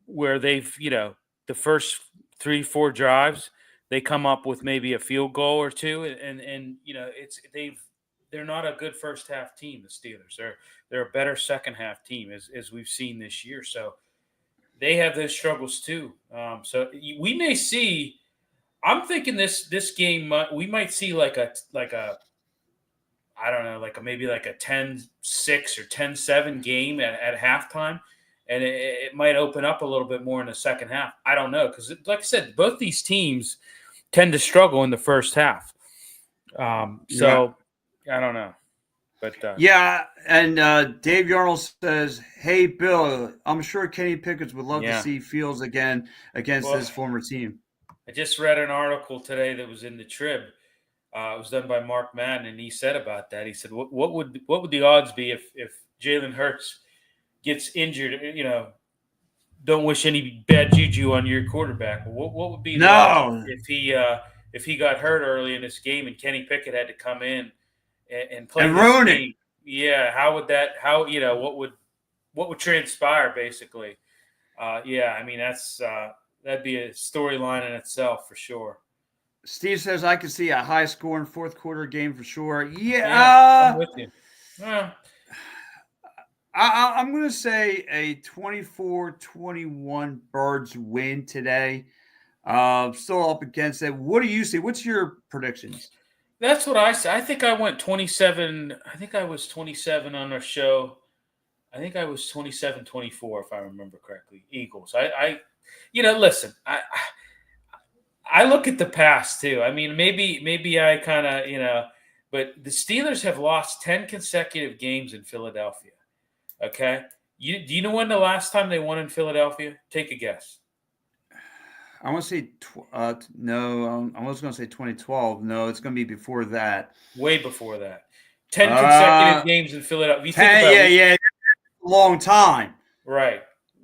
where they've, the first 3-4 drives, they come up with maybe a field goal or two, and they're not a good first half team. The Steelers, they're a better second half team as we've seen this year. So they have those struggles too. So we may see. I'm thinking this game we might see like a I don't know, maybe like a 10-6 or 10-7 game at halftime, and it might open up a little bit more in the second half. I don't know, because like I said, both these teams tend to struggle in the first half. So I don't know. But yeah, and Dave Yarnell says, "Hey, Bill, I'm sure Kenny Pickett would love to see Fields again against his former team." I just read an article today that was in the Trib. It was done by Mark Madden, and he said about that. He said, "What would the odds be if Jalen Hurts gets injured? Don't wish any bad juju on your quarterback. What would be the odds if he got hurt early in this game and Kenny Pickett had to come in and play and this ruin game? it? Yeah, how would that? What would transpire basically? I mean that'd be a storyline in itself for sure." Steve says, "I could see a high scoring fourth quarter game for sure." I'm with you. I'm going to say a 24-21 Birds win today. Still up against it. What do you see? What's your predictions? That's what I said. I think I went 27. I think I was 27 on our show. I think I was 27-24, if I remember correctly. Eagles. Listen, I look at the past too. I mean, maybe I kind of, but the Steelers have lost 10 consecutive games in Philadelphia. Okay. Do you know when the last time they won in Philadelphia? Take a guess. I want to say no. I was going to say 2012. No, it's going to be before that. Way before that. 10 consecutive games in Philadelphia. You think about yeah, long time. Right.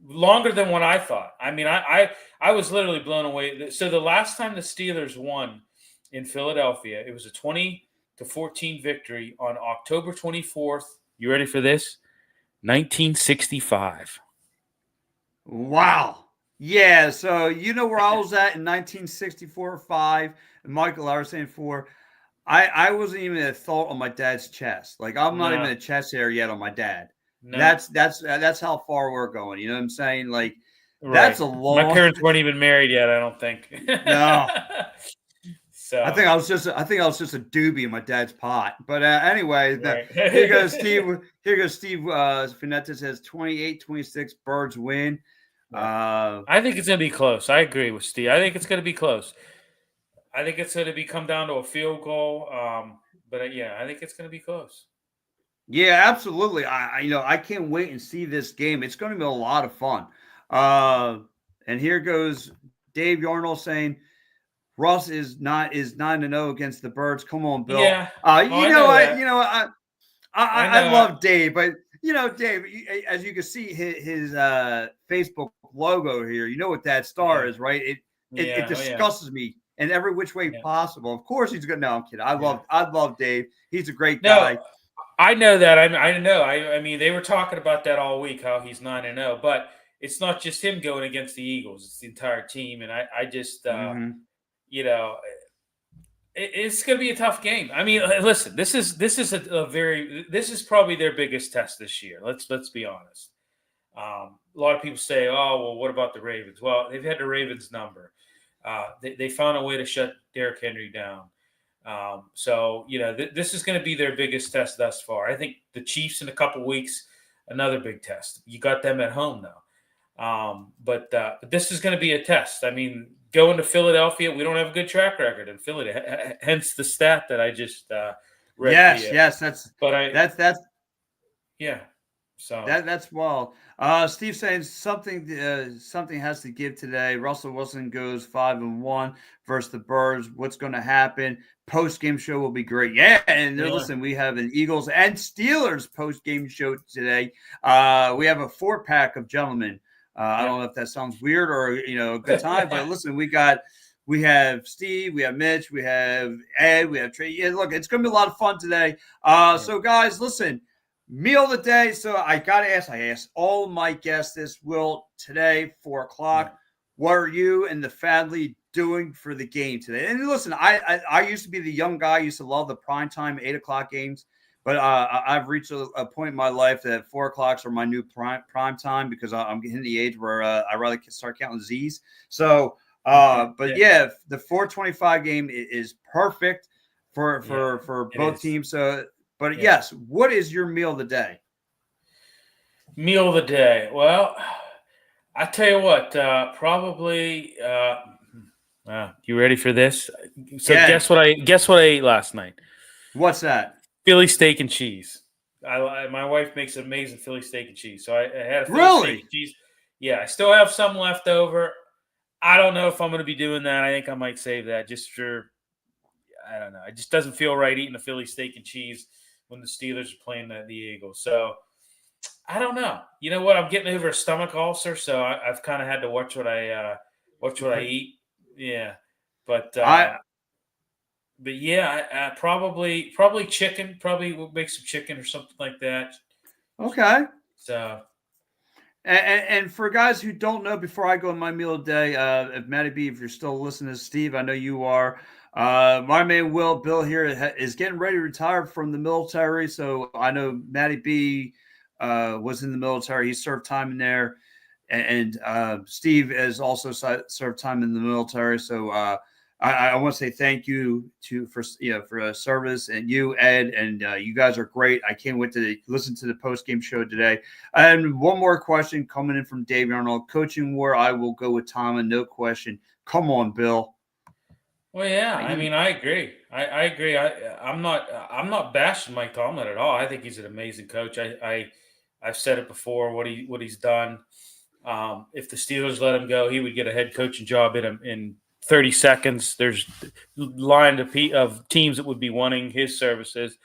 Longer than what I thought. I mean, I was literally blown away. So the last time the Steelers won in Philadelphia, it was a 20-14 victory on October 24th. You ready for this? 1965. Wow. Yeah, so you know where I was at in 1964-5, and Michael, I was saying 4. I wasn't even a thought on my dad's chest. Like I'm not even a chest hair yet on my dad. No. That's how far we're going. You know what I'm saying? Like that's a long. My parents weren't even married yet. I don't think. No. So I think I was just a doobie in my dad's pot. But anyway, right. Here goes Steve. Finetta says 28-26 Birds win. I think it's going to be close. I agree with Steve. I think it's going to be close. I think it's going to come down to a field goal. But I think it's going to be close. Yeah, absolutely. I can't wait and see this game. It's going to be a lot of fun. And here goes Dave Yarnell saying Russ is 9-0 against the Birds. Come on, Bill. Yeah. I love Dave, but Dave, as you can see his Facebook logo here, you know what that star is, right? It disgusts me in every which way possible. Of course he's good. No, I'm kidding. I love Dave. He's a great guy. No, I know that. I know. I mean, they were talking about that all week, how he's 9-0, but it's not just him going against the Eagles. It's the entire team. And I just, it's going to be a tough game. I mean, listen, this is probably their biggest test this year. Let's be honest. A lot of people say, "Oh, well, what about the Ravens?" Well, they've had the Ravens number. They found a way to shut Derrick Henry down. So this is going to be their biggest test thus far. I think the Chiefs in a couple weeks, another big test. You got them at home though. But this is going to be a test. I mean, going to Philadelphia, we don't have a good track record in Philly. Hence the stat that I just read to Yes, you. yes, But that's yeah. So that's well. Steve saying something has to give today. Russell Wilson goes 5-1 versus the Birds. What's going to happen? Post game show will be great. Yeah, and yeah, listen, we have an Eagles and Steelers post game show today. We have a 4-pack of gentlemen. I yeah. don't know if that sounds weird or a good time, but listen, we have Steve, we have Mitch, we have Ed, we have Trey. Yeah, look, it's going to be a lot of fun today. Yeah. So guys, listen. Meal of the day. So I asked all my guests this, Will, today, 4 o'clock. Yeah. What are you and the family doing for the game today? And listen, I used to be the young guy, used to love the primetime 8 o'clock games. But I've reached a point in my life that 4 o'clocks are my new prime time because I'm getting the age where I rather start counting Z's. So, but Yeah. yeah, the 4:25 game is perfect for Yeah. for It both is. teams. So, but Yeah. yes, what is your meal of the day? Meal of the day. Well, I tell you what, probably. You ready for this? So Yeah, guess what I ate last night? what's that? Philly steak and cheese. My wife makes amazing Philly steak and cheese, so I had a Philly steak Really? and cheese. Yeah, I still have some left over. I don't know if I'm going to be doing that. I think I might save that just for. I don't know. It just doesn't feel right eating a Philly steak and cheese when the Steelers are playing the Eagles. So I don't know. You know what? I'm getting over a stomach ulcer, so I've kind of had to watch what I eat. Yeah, but I yeah, probably chicken. Probably we'll make some chicken or something like that. okay. So And for guys who don't know, before I go on my meal of the day, if Matty B, if you're still listening to Steve, I know you are. My man Bill here is getting ready to retire from the military. So I know Matty B was in the military. He served time in there, and Steve has also served time in the military. So I want to say thank you for service, and you, Ed, and you guys are great. I can't wait to listen to the post game show today. And one more question coming in from Dave Arnold. Coaching war, I will go with Tom, and no question. Come on, Bill. well, yeah. I You, mean, I agree. I agree. I'm not bashing Mike Tomlin at all. I think he's an amazing coach. I've said it before. What he's done. If the Steelers let him go, he would get a head coaching job in 30 seconds. There's line of teams that would be wanting his services.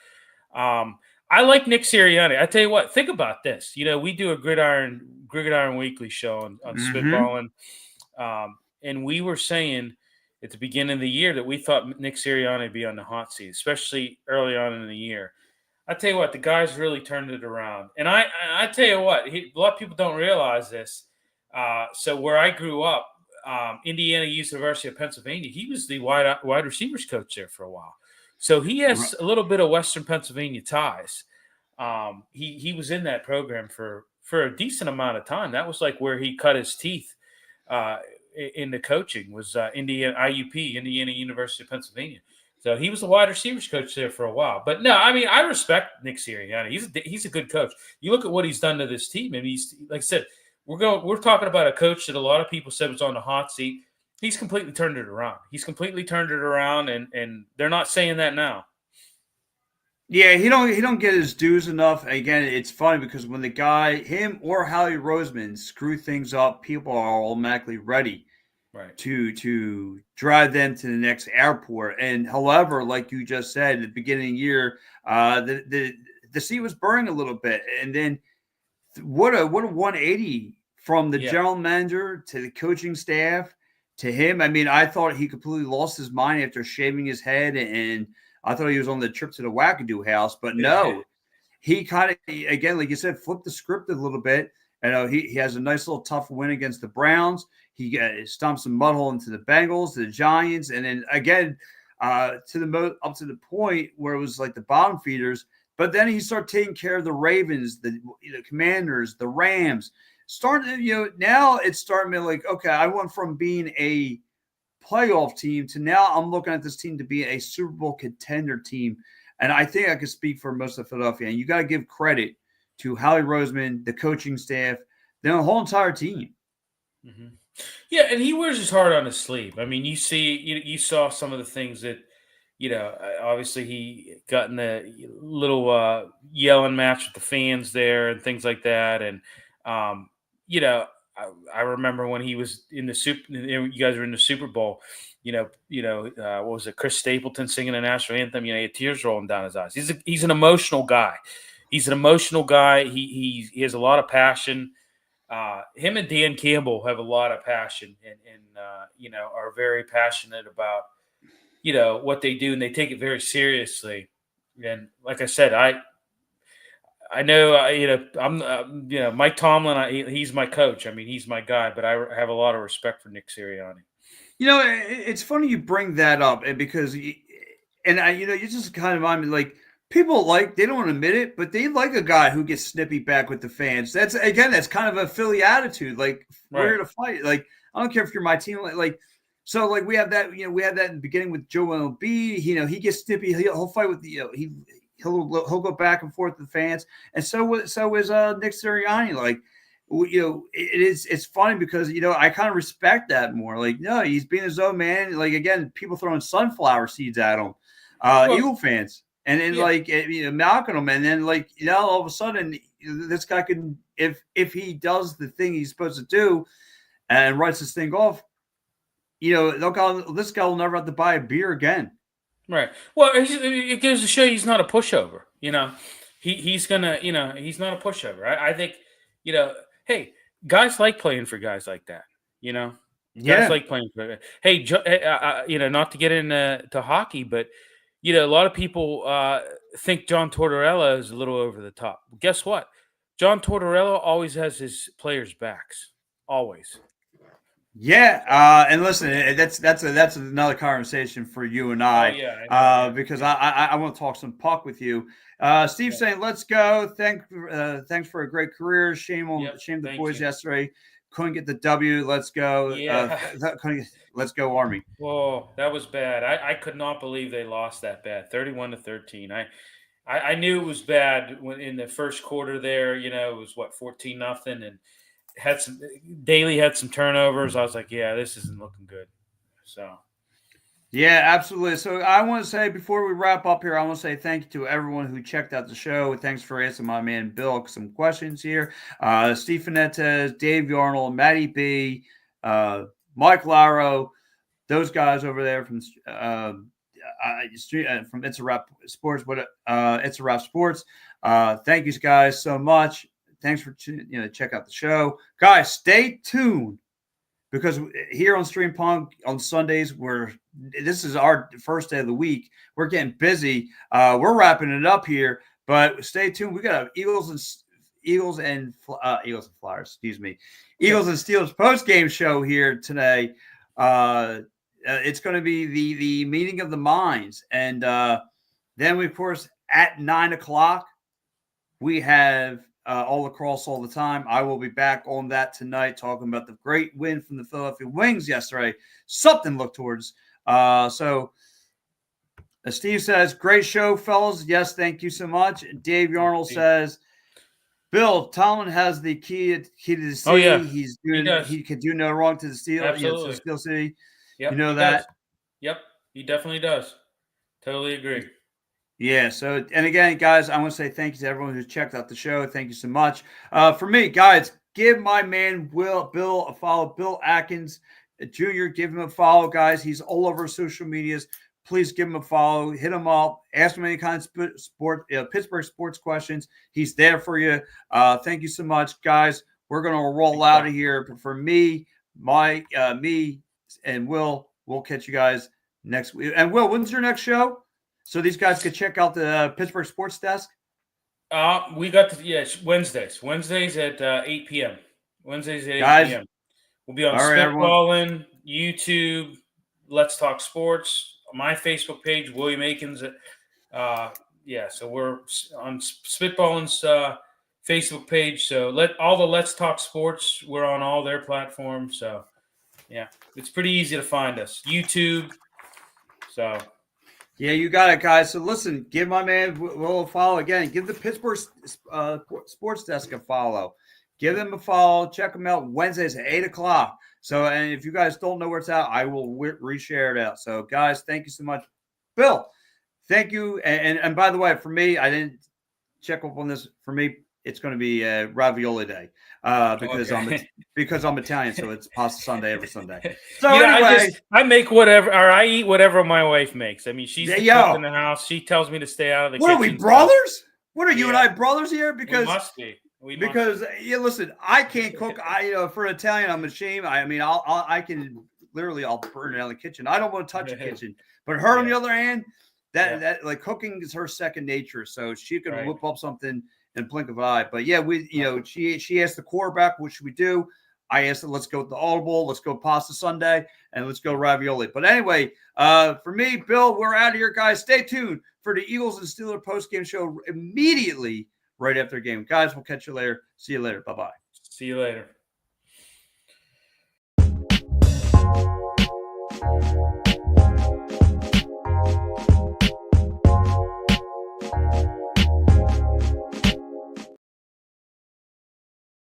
I like Nick Sirianni. I tell you what, think about this. You know, we do a Gridiron Weekly show on mm-hmm. Spitballing, and we were saying at the beginning of the year that we thought Nick Sirianni would be on the hot seat, especially early on in the year. I tell you what, the guys really turned it around. And I tell you what, a lot of people don't realize this. So where I grew up, Indiana University of Pennsylvania, he was the wide receivers coach there for a while. So he has a little bit of Western Pennsylvania ties. He was in that program for a decent amount of time. That was like where he cut his teeth in the coaching was Indiana University of Pennsylvania. So he was the wide receivers coach there for a while. But no, I mean, I respect Nick Sirianni. He's a good coach. You look at what he's done to this team, and he's, like I said, we're talking about a coach that a lot of people said was on the hot seat. He's completely turned it around. He's completely turned it around, and they're not saying that now. Yeah, he don't get his dues enough. Again, it's funny because when the guy, him or Howie Roseman, screw things up, people are automatically ready Right. to drive them to the next airport. And however, like you just said, at the beginning of the year, the seat was burning a little bit, and then what a 180 from the Yeah. general manager to the coaching staff to him. I mean, I thought he completely lost his mind after shaving his head, and I thought he was on the trip to the wackadoo house, but no, he kind of, again, like you said, flipped the script a little bit. And he has a nice little tough win against the Browns. He stomps some mud hole into the Bengals, the Giants, and then again up to the point where it was like the bottom feeders. But then he started taking care of the Ravens, the Commanders, the Rams. Now it's starting to be like, okay, I went from being a playoff team to now I'm looking at this team to be a Super Bowl contender team. And I think I can speak for most of Philadelphia. And you got to give credit to Howie Roseman, the coaching staff, the whole entire team. Mm-hmm. Yeah, and he wears his heart on his sleeve. I mean, you saw some of the things that obviously he got in the little yelling match with the fans there and things like that. And, um, you know, I remember when he was in the you guys were in the Super Bowl, what was it? Chris Stapleton singing the national anthem, he had tears rolling down his eyes. He's an emotional guy. He's an emotional guy. He has a lot of passion. Him and Dan Campbell have a lot of passion and are very passionate about what they do, and they take it very seriously. And like I said, I know Mike Tomlin. He's my coach. I mean, he's my guy. But I have a lot of respect for Nick Sirianni. It's funny you bring that up because, you just kind of remind me, like, people they don't admit it, but they like a guy who gets snippy back with the fans. That's kind of a Philly attitude. Like, we're here to fight. Like, I don't care if you're my team. So we have that. We had that in the beginning with Joel Embiid. He gets snippy. He'll fight with he'll go back and forth with the fans, and so is Nick Sirianni. Like, it's funny because I kind of respect that more. Like, no, he's being his own man. Like, again, people throwing sunflower seeds at him, Eagle fans, and then mocking him, and then all of a sudden this guy can, if he does the thing he's supposed to do, and writes this thing off, this guy will never have to buy a beer again. Right. Well, it goes to show he's not a pushover. He's gonna. He's not a pushover. I think. Hey, guys like playing for guys like that. Guys like playing for. Hey, not to get into hockey, but a lot of people think John Tortorella is a little over the top. Guess what? John Tortorella always has his players' backs. Always. Yeah, and listen, that's another conversation for you and I. Oh, yeah, because I want to talk some puck with you. Steve saying, "Let's go." Thanks for a great career. Shame the boys yesterday couldn't get the W. Let's go. Yeah. Let's go Army. Whoa, that was bad. I could not believe they lost that bad, 31-13. I knew it was bad when in the first quarter there. It was 14-0 and. Daly had some turnovers. I was like, yeah, this isn't looking good. So, yeah, absolutely. So I want to say before we wrap up here, I want to say thank you to everyone who checked out the show. Thanks for asking my man Bill some questions here. Steve Finetez, Dave Yarnell, Matty B, Mike Laro, those guys over there from It's a Wrap Sports, but It's a Wrap Sports. Thank you guys so much. Thanks for check out the show, guys. Stay tuned because here on Stream Punk on Sundays, this is our first day of the week. We're getting busy. We're wrapping it up here, but stay tuned. We got Eagles and Flyers. Excuse me, Eagles and Steelers post game show here today. It's going to be the meeting of the minds, and then we, of course, at 9:00 we have. All across all the time. I will be back on that tonight talking about the great win from the Philadelphia Wings yesterday. Something to look towards. So as Steve says, great show, fellas. Yes, thank you so much. Dave Yarnell says, Bill, Tomlin has the key to the city. Oh, yeah. He can do no wrong to the Steel. Absolutely. To the Steel City. Yep, you know that? Does. Yep, he definitely does. Totally agree. Yeah. So, and again, guys, I want to say thank you to everyone who's checked out the show. Thank you so much. For me, guys, give my man Bill a follow. Bill Atkins Jr., give him a follow, guys. He's all over social medias. Please give him a follow. Hit him up. Ask him any kind of Pittsburgh sports questions. He's there for you. Thank you so much, guys. We're going to roll out of here. But for me, me, and Will, we'll catch you guys next week. And Will, when's your next show? So these guys could check out the Pittsburgh Sports Desk? We got Wednesdays. Wednesdays at 8 p.m. Wednesdays at 8 p.m. We'll be on Spitballing, YouTube, Let's Talk Sports, my Facebook page, William Aikens. So we're on Spitballing's Facebook page. So all the Let's Talk Sports, we're on all their platforms. So, yeah, it's pretty easy to find us. YouTube. So... Yeah, you got it, guys. So listen, give my man Will a follow again. Give the Pittsburgh Sports Desk a follow. Give them a follow. Check them out Wednesdays at 8:00. So, and if you guys don't know where it's at, I will reshare it out. So, guys, thank you so much. Bill, thank you. And by the way, for me, I didn't check up on this. For me, it's going to be ravioli day because I'm Italian, so it's pasta Sunday every Sunday. So anyway, I make whatever, or I eat whatever my wife makes. I mean, she's the cook in the house. She tells me to stay out of the kitchen. What are we, brothers? What are you and I brothers here? Because we must be. Listen, I can't cook. For an Italian, I'm ashamed. I'll burn it out of the kitchen. I don't want to touch a kitchen. But her, on the other hand, that like cooking is her second nature. So she can whip up something in a blink of an eye. But yeah, she asked the quarterback, what should we do? I asked her, let's go with the audible, let's go pasta Sunday, and let's go ravioli. But anyway, for me, Bill, we're out of here, guys. Stay tuned for the Eagles and Steelers post-game show immediately right after the game. Guys, we'll catch you later. See you later. Bye-bye. See you later.